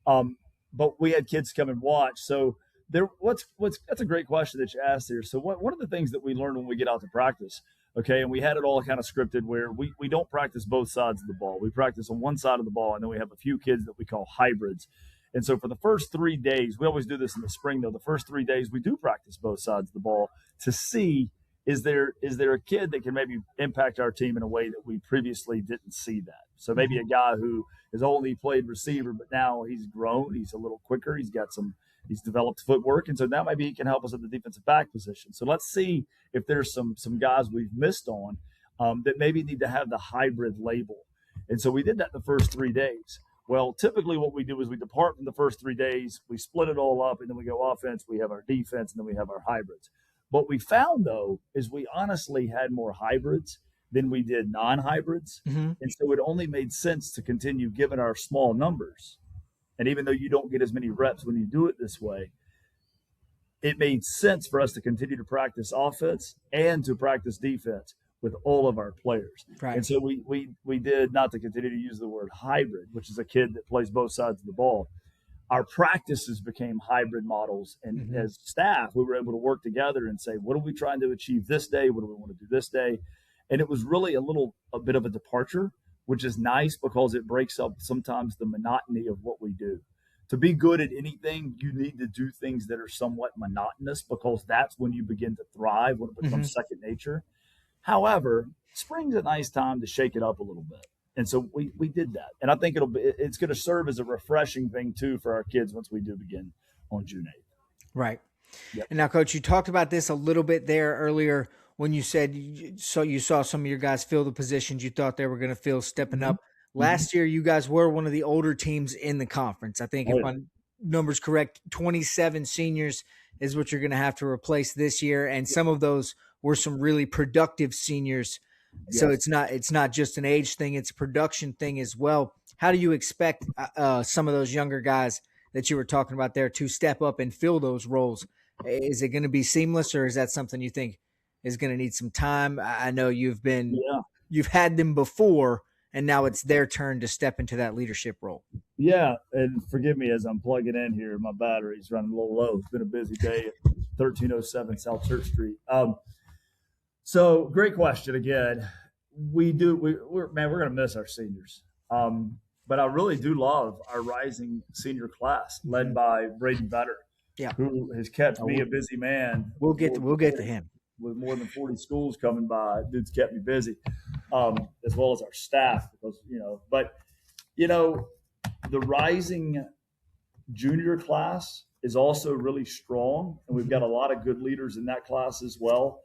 Speaker 3: But we had kids come and watch. So that's a great question that you asked here. So one of the things that we learn when we get out to practice, okay, and we had it all kind of scripted, where we don't practice both sides of the ball. We practice on one side of the ball, and then we have a few kids that we call hybrids. And so for the first 3 days, we always do this in the spring, though. The first 3 days, we do practice both sides of the ball to see, is there a kid that can maybe impact our team in a way that we previously didn't see that. So maybe a guy who has only played receiver, but now he's grown, he's a little quicker, he's developed footwork, and so now maybe he can help us at the defensive back position. So let's see if there's some guys we've missed on that maybe need to have the hybrid label. And so we did that the first 3 days. Well, typically what we do is we depart from the first 3 days, we split it all up, and then we go offense, we have our defense, and then we have our hybrids. What we found, though, is we honestly had more hybrids than we did non-hybrids. And so it only made sense to continue given our small numbers. And even though you don't get as many reps when you do it this way, it made sense for us to continue to practice offense and to practice defense with all of our players.
Speaker 1: Right. And
Speaker 3: so we did, not to continue to use the word hybrid, which is a kid that plays both sides of the ball. Our practices became hybrid models. And as staff, we were able to work together and say, what are we trying to achieve this day? What do we want to do this day? And it was really a bit of a departure, which is nice because it breaks up sometimes the monotony of what we do. To be good at anything, you need to do things that are somewhat monotonous, because that's when you begin to thrive, when it becomes second nature. However, spring's a nice time to shake it up a little bit. And so we did that. And I think it's going to serve as a refreshing thing, too, for our kids once we do begin on June 8th.
Speaker 1: Right.
Speaker 3: Yep.
Speaker 1: And now, Coach, you talked about this a little bit there earlier when you said you saw some of your guys fill the positions you thought they were going to fill stepping up. Last year, you guys were one of the older teams in the conference. I think if my number's correct, 27 seniors is what you're going to have to replace this year. And some of those were some really productive seniors. Yes. So it's not just an age thing, it's a production thing as well. How do you expect some of those younger guys that you were talking about there to step up and fill those roles? Is it going to be seamless, or is that something you think is going to need some time? I know you've had them before, and now it's their turn to step into that leadership role.
Speaker 3: Yeah, and forgive me as I'm plugging in here. My battery's running a little low. It's been a busy day at 1307 South Church Street. So great question again. We're going to miss our seniors. But I really do love our rising senior class led by Braden Vetter, who has kept me a busy man.
Speaker 1: We'll get to him.
Speaker 3: With more than 40 schools coming by, dude's kept me busy, as well as our staff. Because the rising junior class is also really strong, and we've got a lot of good leaders in that class as well.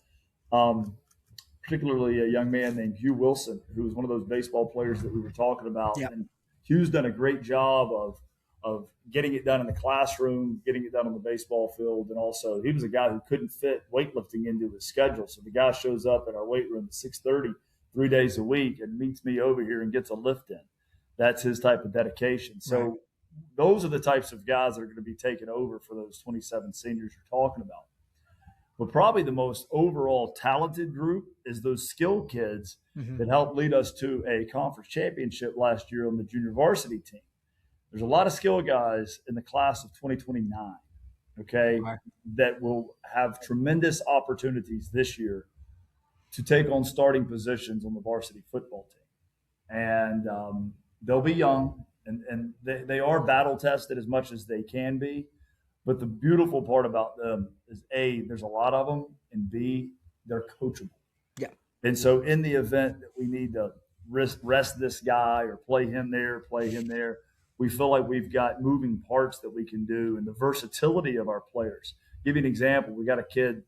Speaker 3: Particularly a young man named Hugh Wilson, who was one of those baseball players that we were talking about. Yep. And Hugh's done a great job of getting it done in the classroom, getting it done on the baseball field. And also he was a guy who couldn't fit weightlifting into his schedule. So the guy shows up at our weight room at 6:30, 3 days a week, and meets me over here and gets a lift in. That's his type of dedication. So
Speaker 1: Right.
Speaker 3: those are the types of guys that are going to be taking over for those 27 seniors you're talking about. But probably the most overall talented group is those skill kids that helped lead us to a conference championship last year on the junior varsity team. There's a lot of skill guys in the class of 2029, okay,
Speaker 1: Right.
Speaker 3: that will have tremendous opportunities this year to take on starting positions on the varsity football team. And they'll be young, and they are battle tested as much as they can be. But the beautiful part about them is, A, there's a lot of them, and B, they're coachable.
Speaker 1: Yeah.
Speaker 3: And so in the event that we need to rest this guy or play him there, we feel like we've got moving parts that we can do, and the versatility of our players. Give you an example. We got a kid,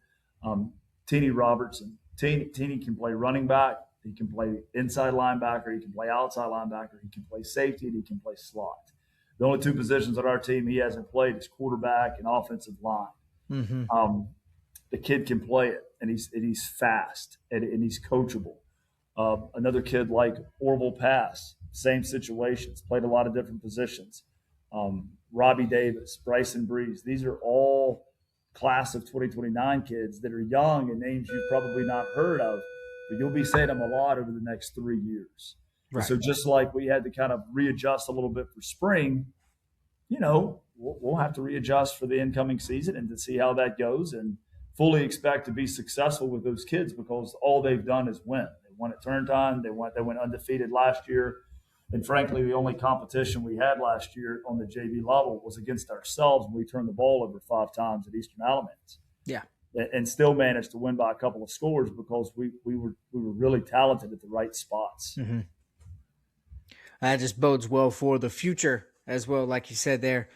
Speaker 3: Teeny Robertson. Teeny can play running back. He can play inside linebacker. He can play outside linebacker. He can play safety, and he can play slot. The only two positions on our team he hasn't played is quarterback and offensive line. The kid can play it, and he's fast, and he's coachable. Another kid like Orville Pass, same situations, played a lot of different positions. Robbie Davis, Bryson Breeze, these are all class of 2029 kids that are young and names you've probably not heard of, but you'll be saying them a lot over the next 3 years. Right. So just like we had to kind of readjust a little bit for spring, we'll have to readjust for the incoming season and to see how that goes, and fully expect to be successful with those kids because all they've done is win. They won at turn time. They went undefeated last year. And frankly, the only competition we had last year on the JV level was against ourselves when we turned the ball over 5 times at Eastern Alamance.
Speaker 1: Yeah.
Speaker 3: And still managed to win by a couple of scores because we were really talented at the right spots.
Speaker 1: Mm-hmm. That just bodes well for the future as well, like you said there,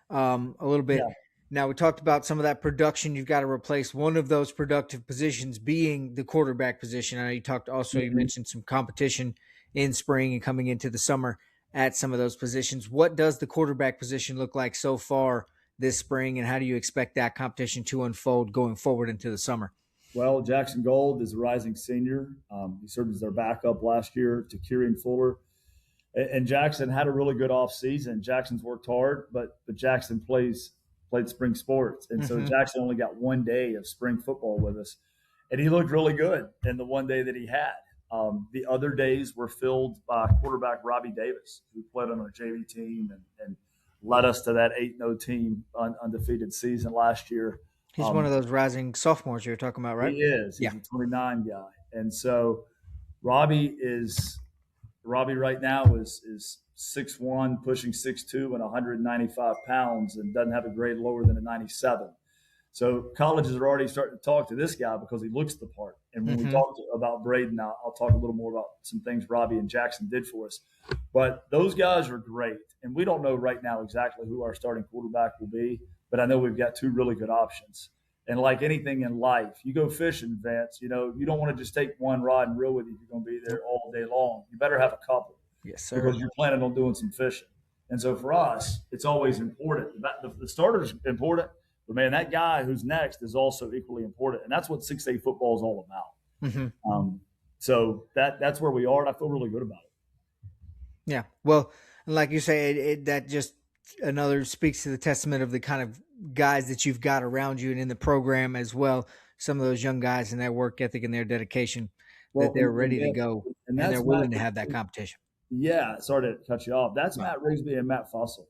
Speaker 1: a little bit. Yeah. Now, we talked about some of that production. You've got to replace one of those productive positions being the quarterback position. I know you talked also, you mentioned some competition in spring and coming into the summer at some of those positions. What does the quarterback position look like so far this spring, and how do you expect that competition to unfold going forward into the summer?
Speaker 3: Well, Jackson Gold is a rising senior. He served as their backup last year to Kieran Fuller. And Jackson had a really good offseason. Jackson's worked hard, but Jackson played spring sports. And so Jackson only got 1 day of spring football with us. And he looked really good in the 1 day that he had. The other days were filled by quarterback Robbie Davis, who played on our JV team and led us to that 8-0 team undefeated season last year.
Speaker 1: He's one of those rising sophomores you were talking about, right?
Speaker 3: He is. He's a 29 guy. And so Robbie right now is 6'1", pushing 6'2", and 195 pounds, and doesn't have a grade lower than a 97. So colleges are already starting to talk to this guy because he looks the part. And when we talk about Braden, I'll talk a little more about some things Robbie and Jackson did for us. But those guys are great. And we don't know right now exactly who our starting quarterback will be, but I know we've got 2 really good options. And like anything in life, you go fishing, Vance, you don't want to just take one rod and reel with you if you're going to be there all day long. You better have a couple.
Speaker 1: Yes, sir.
Speaker 3: Because you're planning on doing some fishing. And so for us, it's always important. The starter's important, but man, that guy who's next is also equally important. And that's what 6A football is all about. So that's where we are, and I feel really good about it.
Speaker 1: Yeah. Well, like you say, that just another speaks to the testament of the kind of guys that you've got around you and in the program as well. Some of those young guys and their work ethic and their dedication that they're ready to go and they're willing to have that competition.
Speaker 3: Yeah. Sorry to cut you off. That's Matt Rigsby and Matt Fussell.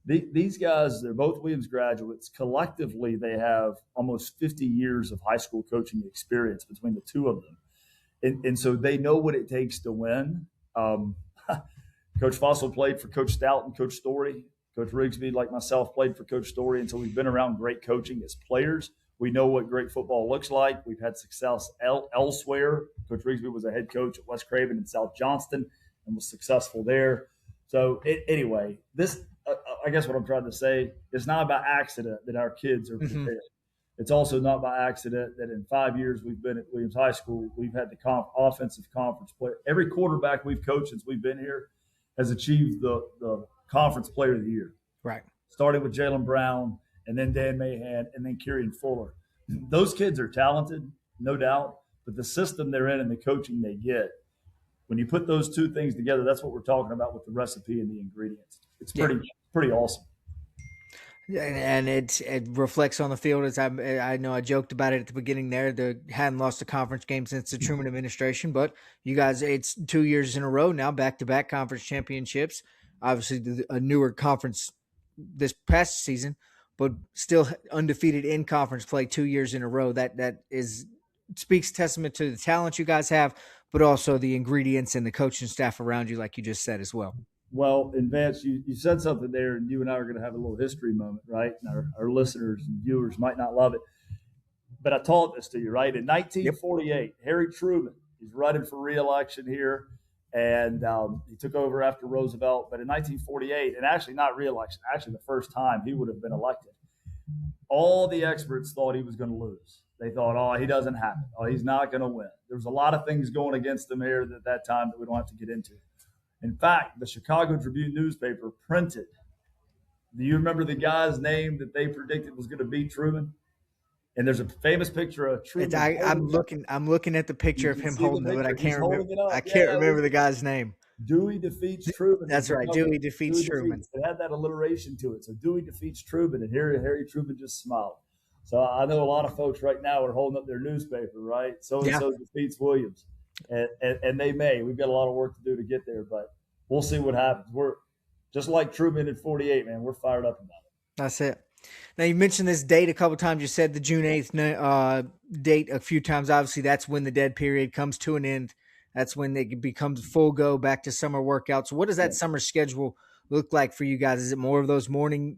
Speaker 3: These guys, they're both Williams graduates. Collectively, they have almost 50 years of high school coaching experience between the two of them. And so they know what it takes to win. Coach Fussell played for Coach Stout and Coach Story. Coach Rigsby, like myself, played for Coach Story. And so we've been around great coaching as players. We know what great football looks like. We've had success elsewhere. Coach Rigsby was a head coach at West Craven and South Johnston and was successful there. So anyway, this I guess what I'm trying to say, it's not by accident that our kids are prepared. It's also not by accident that in 5 years we've been at Williams High School, we've had the offensive conference player. Every quarterback we've coached since we've been here has achieved the conference player of the year
Speaker 1: Right.
Speaker 3: Starting with Jalen Brown and then Dan Mahan and then Kieran Fuller. Those kids are talented, no doubt, but the system they're in and the coaching they get, when you put those two things together, that's what we're talking about with the recipe and the ingredients. It's pretty awesome.
Speaker 1: And it reflects on the field. As I know I joked about it at the beginning there. They hadn't lost a conference game since the Truman administration, but you guys, it's 2 years in a row now, back-to-back conference championships. Obviously, a newer conference this past season, but still undefeated in conference play 2 years in a row. That speaks testament to the talent you guys have, but also the ingredients and the coaching staff around you, like you just said as well.
Speaker 3: Well, and Vance, you said something there, and you and I are going to have a little history moment, right? And our listeners and viewers might not love it, but I taught this to you, right? In 1948, Harry Truman, he's running for re-election here, and he took over after Roosevelt. But in 1948, and actually not re-election, actually the first time he would have been elected, all the experts thought he was going to lose. They thought, oh, he doesn't have it. Oh, he's not going to win. There was a lot of things going against him here at that time that we don't have to get into. In fact, the Chicago Tribune newspaper printed. Do you remember the guy's name that they predicted was going to beat Truman? And there's a famous picture of Truman.
Speaker 1: I'm looking at the picture of him holding it, but I can't remember the guy's name.
Speaker 3: Dewey defeats Truman.
Speaker 1: That's right. Dewey defeats Truman.
Speaker 3: It had that alliteration to it. So Dewey defeats Truman, and Harry Truman just smiled. So I know a lot of folks right now are holding up their newspaper, right? So-and-so defeats Williams. And they may. We've got a lot of work to do to get there, but we'll see what happens. We're just like Truman in 48, man. We're fired up about it.
Speaker 1: That's it. Now, you mentioned this date a couple times. You said the June 8th date a few times. Obviously, that's when the dead period comes to an end. That's when it becomes full go back to summer workouts. What does that summer schedule look like for you guys? Is it more of those morning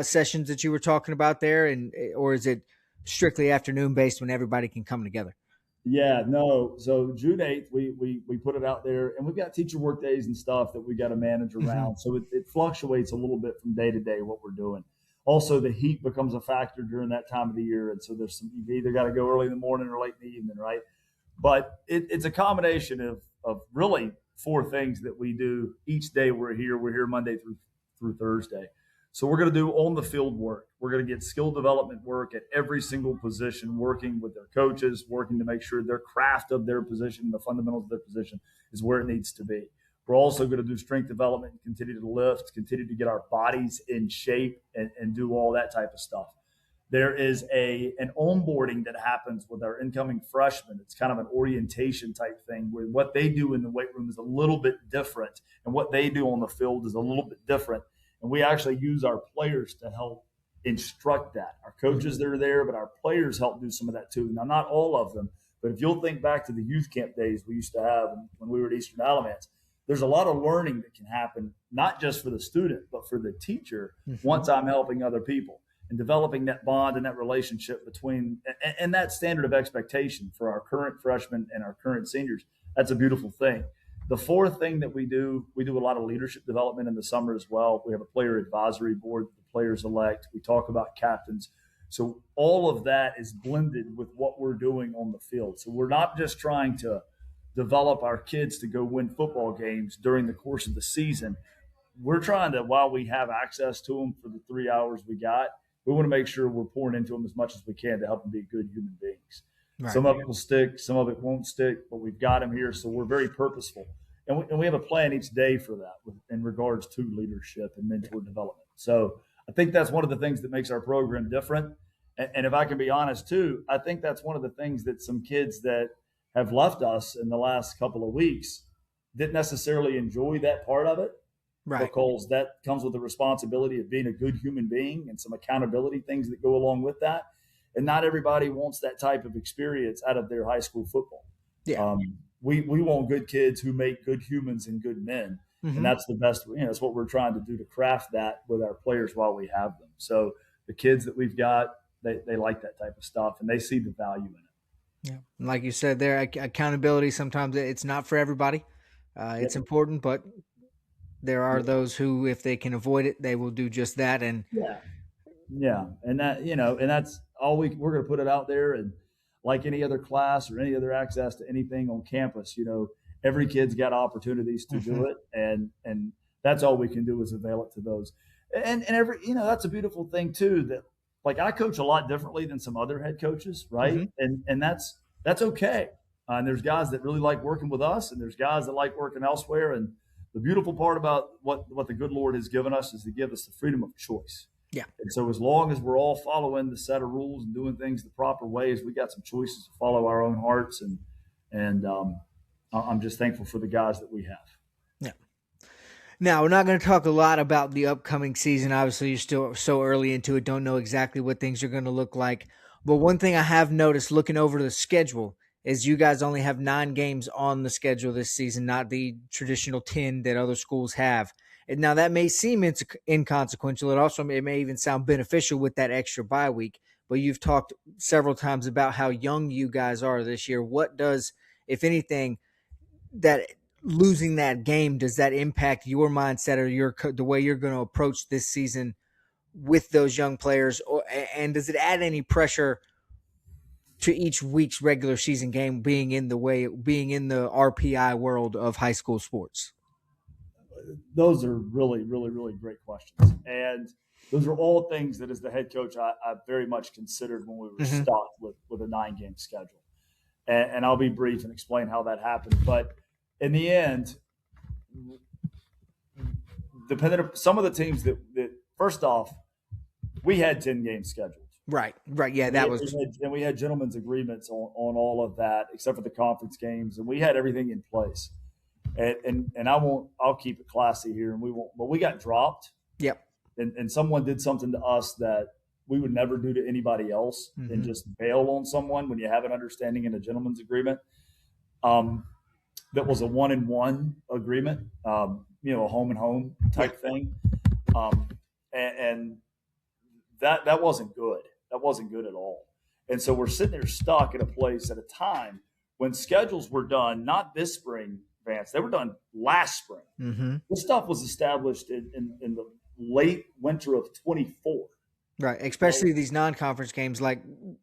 Speaker 1: sessions that you were talking about there, or is it strictly afternoon based when everybody can come together?
Speaker 3: Yeah, no. So June 8th, we put it out there, and we've got teacher work days and stuff that we got to manage around. So it fluctuates a little bit from day to day what we're doing. Also, the heat becomes a factor during that time of the year, and so you've either got to go early in the morning or late in the evening, right? But it's a combination of really four things that we do each day. We're here Monday through Thursday. So we're going to do on the field work. We're going to get skill development work at every single position, working with their coaches, working to make sure their craft of their position, the fundamentals of their position is where it needs to be. We're also going to do strength development and continue to lift, continue to get our bodies in shape and do all that type of stuff. There is an onboarding that happens with our incoming freshmen. It's kind of an orientation type thing where what they do in the weight room is a little bit different, and what they do on the field is a little bit different. And we actually use our players to help instruct that. Our coaches that are there, but our players help do some of that too. Now, not all of them, but if you'll think back to the youth camp days we used to have when we were at Eastern Alamance, there's a lot of learning that can happen, not just for the student, but for the teacher once I'm helping other people and developing that bond and that relationship between and that standard of expectation for our current freshmen and our current seniors. That's a beautiful thing. The fourth thing that we do a lot of leadership development in the summer as well. We have a player advisory board that the players elect. We talk about captains. So all of that is blended with what we're doing on the field. So we're not just trying to develop our kids to go win football games during the course of the season. We're trying to, while we have access to them for the 3 hours we got, we want to make sure we're pouring into them as much as we can to help them be good human beings. Right. Some of it will stick, some of it won't stick, but we've got them here, so we're very purposeful. And we have a plan each day for that in regards to leadership and mentor development. So I think that's one of the things that makes our program different. And if I can be honest, too, I think that's one of the things that some kids that have left us in the last couple of weeks didn't necessarily enjoy that part of it. Right. Because that comes with the responsibility of being a good human being and some accountability things that go along with that. And not everybody wants that type of experience out of their high school football. Yeah. We want good kids who make good humans and good men. And that's the best, that's what we're trying to do to craft that with our players while we have them. So the kids that we've got, they like that type of stuff and they see the value in it.
Speaker 1: Yeah. And like you said there, accountability, sometimes it's not for everybody. It's important, but there are those who, if they can avoid it, they will do just that. And
Speaker 3: yeah. And that, and that's all we're going to put it out there. And like any other class or any other access to anything on campus, every kid's got opportunities to do it. And that's all we can do is avail it to those. And every, that's a beautiful thing too, that like I coach a lot differently than some other head coaches. Right. And that's okay. And there's guys that really like working with us, and there's guys that like working elsewhere. And the beautiful part about what the good Lord has given us is to give us the freedom of choice.
Speaker 1: Yeah.
Speaker 3: And so as long as we're all following the set of rules and doing things the proper ways, we got some choices to follow our own hearts. And I'm just thankful for the guys that we have.
Speaker 1: Yeah. Now, we're not going to talk a lot about the upcoming season. Obviously, you're still so early into it, don't know exactly what things are going to look like. But one thing I have noticed looking over the schedule is you guys only have 9 games on the schedule this season, not the traditional 10 that other schools have. And now that may seem inconsequential. It may even sound beneficial with that extra bye week. But you've talked several times about how young you guys are this year. What does, if anything, that losing that game, does that impact your mindset or the way you're going to approach this season with those young players? And does it add any pressure to each week's regular season game being in the RPI world of high school sports?
Speaker 3: Those are really, really, really great questions. And those are all things that as the head coach, I very much considered when we were stuck with a 9-game schedule. And I'll be brief and explain how that happened. But in the end, depending on some of the teams that first off, we had 10 games scheduled.
Speaker 1: Right. Yeah,
Speaker 3: and we had gentlemen's agreements on all of that, except for the conference games, and we had everything in place. And I'll keep it classy here, and we won't. But we got dropped.
Speaker 1: Yep.
Speaker 3: And someone did something to us that we would never do to anybody else, and just bail on someone when you have an understanding in a gentleman's agreement. That was a 1-and-1 agreement, a home and home type thing. And that wasn't good. That wasn't good at all. And so we're sitting there stuck in a place at a time when schedules were done, not this spring, Vance, they were done last spring. This stuff was established in the late winter of 24.
Speaker 1: Right, especially these non-conference games,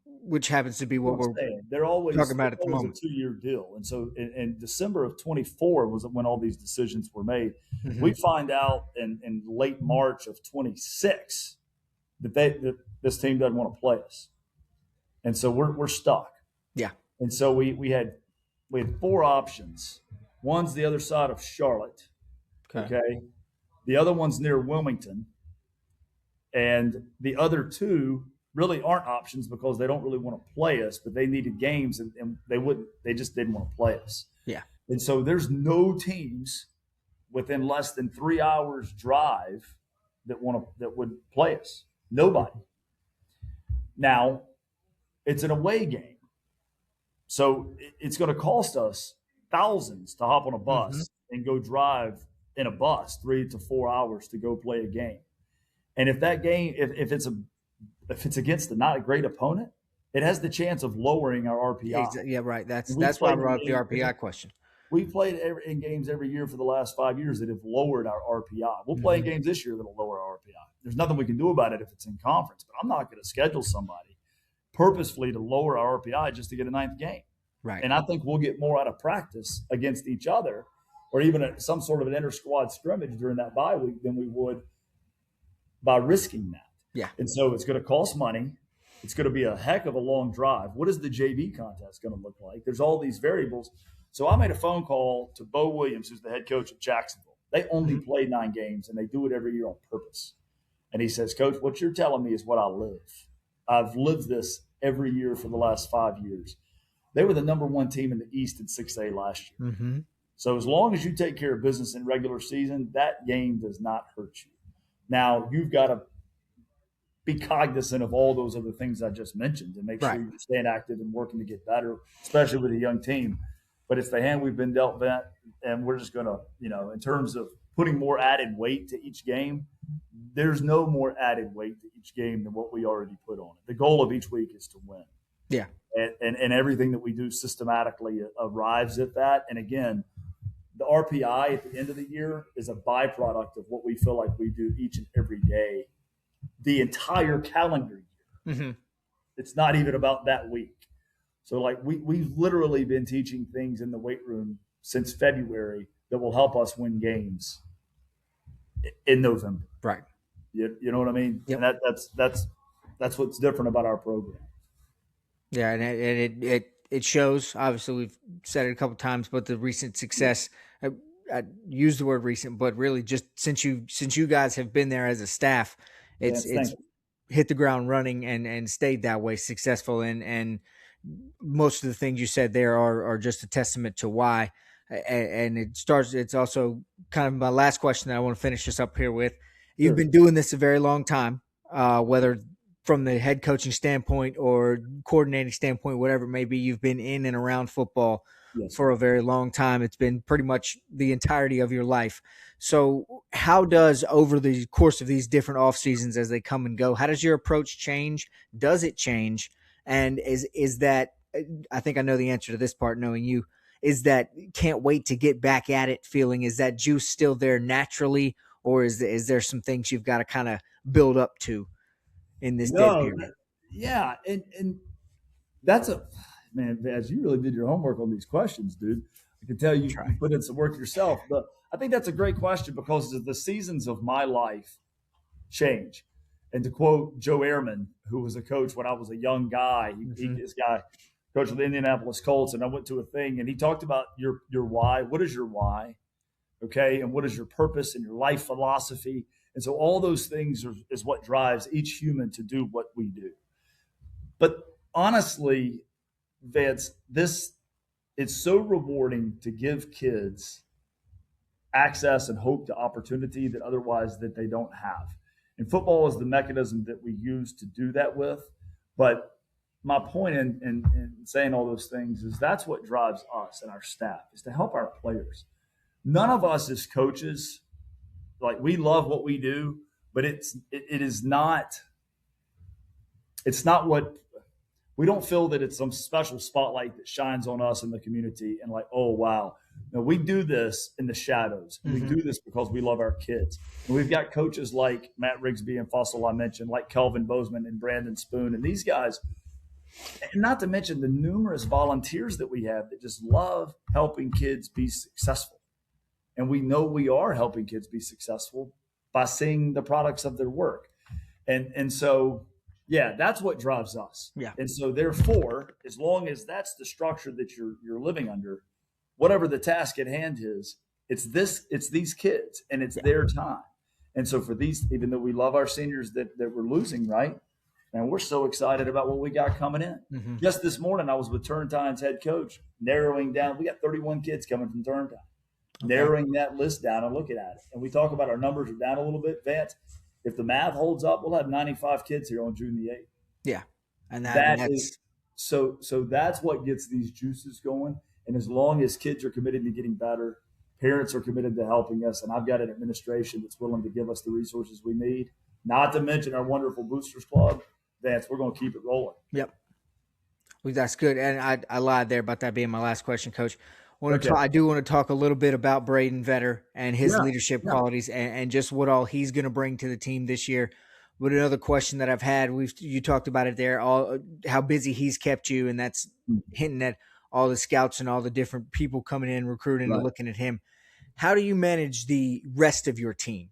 Speaker 1: which happens to be what we're
Speaker 3: they're always
Speaker 1: talking about at the moment.
Speaker 3: A 2-year deal. And so in December of 24 was when all these decisions were made. We find out in late March of 26 that this team doesn't want to play us. And so we're stuck.
Speaker 1: Yeah.
Speaker 3: And so we had 4 options. One's the other side of Charlotte. Okay. The other one's near Wilmington. And the other 2 really aren't options because they don't really want to play us, but they needed games and they just didn't want to play us.
Speaker 1: Yeah.
Speaker 3: And so there's no teams within less than 3 hours drive that would play us. Nobody. Now, it's an away game. So it's going to cost us thousands to hop on a bus and go drive in a bus 3 to 4 hours to go play a game. And if that game, if it's against a not a great opponent, it has the chance of lowering our RPI.
Speaker 1: Yeah, right. That's why I brought up the RPI question.
Speaker 3: We've played in games every year for the last 5 years that have lowered our RPI. We'll play in games this year that will lower our RPI. There's nothing we can do about it if it's in conference, but I'm not going to schedule somebody purposefully to lower our RPI just to get a 9th game.
Speaker 1: Right.
Speaker 3: And I think we'll get more out of practice against each other or even some sort of an inter-squad scrimmage during that bye week than we would by risking that.
Speaker 1: Yeah.
Speaker 3: And so it's going to cost money. It's going to be a heck of a long drive. What is the JV contest going to look like? There's all these variables. So I made a phone call to Bo Williams, who's the head coach of Jacksonville. They only play 9 games, and they do it every year on purpose. And he says, Coach, what you're telling me is what I live. I've lived this every year for the last 5 years. They were the number 1 team in the East in 6A last year. So as long as you take care of business in regular season, that game does not hurt you. Now, you've got to be cognizant of all those other things I just mentioned and make sure you're staying active and working to get better, especially with a young team. But it's the hand we've been dealt, Vance, and we're just going to, in terms of putting more added weight to each game, there's no more added weight to each game than what we already put on it. The goal of each week is to win.
Speaker 1: Yeah.
Speaker 3: And everything that we do systematically arrives at that. And again, the RPI at the end of the year is a byproduct of what we feel like we do each and every day, the entire calendar year. It's not even about that week. So we've literally been teaching things in the weight room since February that will help us win games in November.
Speaker 1: Right.
Speaker 3: You know what I mean?
Speaker 1: Yep.
Speaker 3: And that's what's different about our program.
Speaker 1: Yeah, and it shows. Obviously, we've said it a couple times, but the recent success. I use the word recent, but really just since you guys have been there as a staff, it's hit the ground running and stayed that way, successful. And most of the things you said there are just a testament to why. And it's also kind of my last question that I want to finish this up here with. You've been doing this a very long time, whether from the head coaching standpoint or coordinating standpoint, whatever it may be, you've been in and around football for a very long time. It's been pretty much the entirety of your life. So how does, over the course of these different off seasons as they come and go, how does your approach change? Does it change? And is that, I think I know the answer to this part, knowing you, is that can't wait to get back at it feeling? Is that juice still there naturally, or is there some things you've got to kind of build up to in this dead period?
Speaker 3: Yeah. And that's man, Vance, you really did your homework on these questions, dude. I can tell you put in some work yourself, but I think that's a great question because the seasons of my life change. And to quote Joe Ehrman, who was a coach when I was a young guy, this guy coached with the Indianapolis Colts, and I went to a thing, and he talked about your why. What is your why? Okay, and what is your purpose and your life philosophy? And so all those things is what drives each human to do what we do. But honestly, Vance, it's so rewarding to give kids access and hope to opportunity that otherwise that they don't have. And football is the mechanism that we use to do that with. But my point in saying all those things is that's what drives us and our staff, is to help our players. None of us as coaches, like, we love what we do, but it's not what we don't feel that it's some special spotlight that shines on us in the community and like, oh, wow. No, we do this in the shadows. We do this because we love our kids. And we've got coaches like Matt Rigsby and Fussell, I mentioned, like Kelvin Bozeman and Brandon Spoon. And these guys, and not to mention the numerous volunteers that we have that just love helping kids be successful. And we know we are helping kids be successful by seeing the products of their work. And so, yeah, that's what drives us.
Speaker 1: Yeah.
Speaker 3: And so therefore, as long as that's the structure that you're living under, whatever the task at hand is, it's these kids and it's their time. And so for these, even though we love our seniors that we're losing, right? And we're so excited about what we got coming in. Just this morning, I was with Turntime's head coach, narrowing down. We got 31 kids coming from Turntime. Narrowing that list down and looking at it. And we talk about our numbers are down a little bit, Vance. If the math holds up, we'll have 95 kids here on June the 8th.
Speaker 1: Yeah. And
Speaker 3: that's is so that's what gets these juices going. And as long as kids are committed to getting better, parents are committed to helping us, and I've got an administration that's willing to give us the resources we need, not to mention our wonderful Boosters Club, Vance, we're going to keep it rolling.
Speaker 1: Yep. Well, that's good. And I lied there about that being my last question, Coach. I do want to talk a little bit about Braden Vetter and his leadership qualities and just what all he's going to bring to the team this year. But another question that I've had, you talked about it there, how busy he's kept you, and that's hinting at all the scouts and all the different people coming in, recruiting and looking at him. How do you manage the rest of your team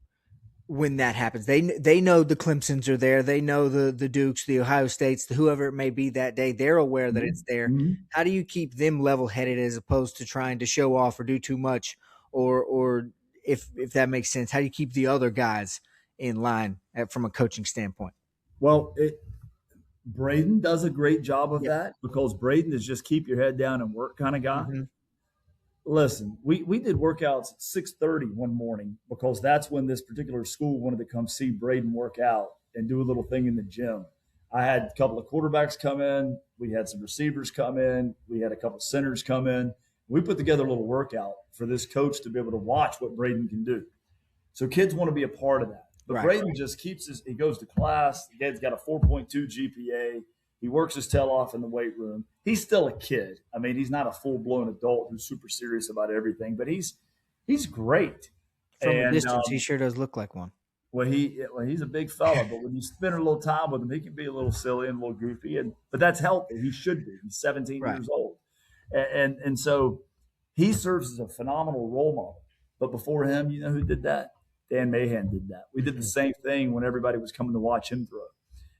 Speaker 1: when that happens? They know the Clemsons are there. They know the Dukes, the Ohio States, whoever it may be that day. They're aware that it's there. How do you keep them level-headed as opposed to trying to show off or do too much? Or if that makes sense, how do you keep the other guys in line from a coaching standpoint?
Speaker 3: Well, Braden does a great job of that because Braden is just keep your head down and work kind of guy. Listen, we did workouts at 6:30 one morning because that's when this particular school wanted to come see Braden work out and do a little thing in the gym. I had a couple of quarterbacks come in. We had some receivers come in. We had a couple of centers come in. We put together a little workout for this coach to be able to watch what Braden can do. So kids want to be a part of that. But Braden just he goes to class. The kid's got a 4.2 GPA. He works his tail off in the weight room. He's still a kid. I mean, he's not a full-blown adult who's super serious about everything, but he's great.
Speaker 1: From a distance, he sure does look like one.
Speaker 3: Well, he's a big fella, but when you spend a little time with him, he can be a little silly and a little goofy, but that's healthy. He should be. He's 17 years old. And so he serves as a phenomenal role model. But before him, you know who did that? Dan Mahan did that. We did the same thing when everybody was coming to watch him throw.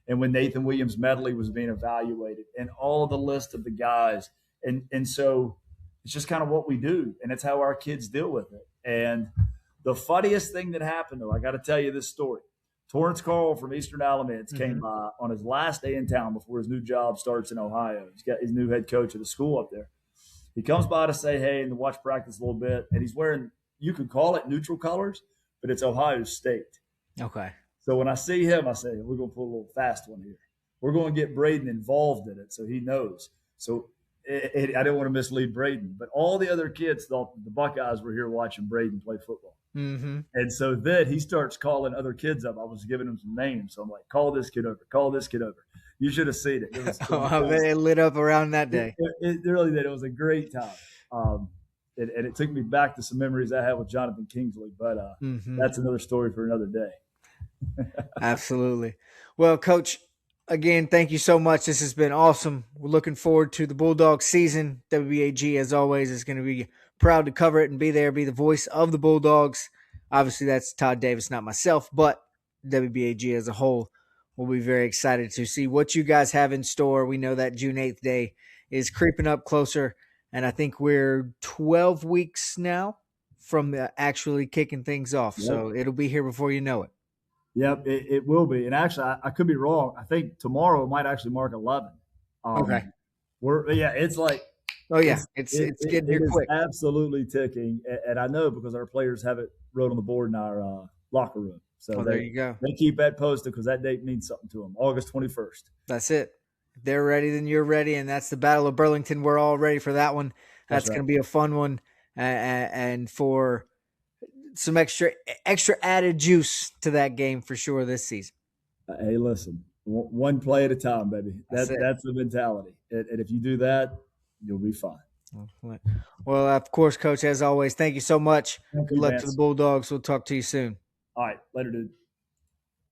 Speaker 3: And when Nathan Williams Medley was being evaluated and all the list of the guys. And so it's just kind of what we do. And it's how our kids deal with it. And the funniest thing that happened, though, I got to tell you this story. Torrance Carl from Eastern Alamance came by on his last day in town before his new job starts in Ohio. He's got his new head coach of the school up there. He comes by to say hey and to watch practice a little bit. And he's wearing, you could call it neutral colors, but it's Ohio State.
Speaker 1: Okay.
Speaker 3: So when I see him, I say, we're going to put a little fast one here. We're going to get Braden involved in it so he knows. So I didn't want to mislead Braden. But all the other kids thought the Buckeyes were here watching Braden play football. And so then he starts calling other kids up. I was giving him some names. So I'm like, call this kid over, call this kid over. You should have seen it.
Speaker 1: It lit up around that day.
Speaker 3: It really did. It was a great time. And it took me back to some memories I had with Jonathan Kingsley. But that's another story for another day.
Speaker 1: Absolutely. Well, Coach, again, thank you so much. This has been awesome. We're looking forward to the Bulldogs season. WBAG, as always, is going to be proud to cover it and be there, be the voice of the Bulldogs. Obviously, that's Todd Davis, not myself, but WBAG as a whole will be very excited to see what you guys have in store. We know that June 8th day is creeping up closer, and I think we're 12 weeks now from actually kicking things off. Yep. So it'll be here before you know it.
Speaker 3: Yep, it will be. And actually, I could be wrong. I think tomorrow might actually mark 11.
Speaker 1: Okay.
Speaker 3: It's like –
Speaker 1: oh, yeah. It's getting here quick.
Speaker 3: Absolutely ticking. And I know because our players have it wrote on the board in our locker room. So
Speaker 1: there you go.
Speaker 3: They keep that posted because that date means something to them, August 21st.
Speaker 1: That's it. If they're ready, then you're ready. And that's the Battle of Burlington. We're all ready for that one. That's right. Going to be a fun one. And for some extra added juice to that game for sure this season.
Speaker 3: Hey, listen, one play at a time, baby. That's the mentality. And if you do that, you'll be fine.
Speaker 1: Well, of course, Coach, as always, thank you so much.
Speaker 3: Good
Speaker 1: luck to the Bulldogs. We'll talk to you soon.
Speaker 3: All right. Later, dude.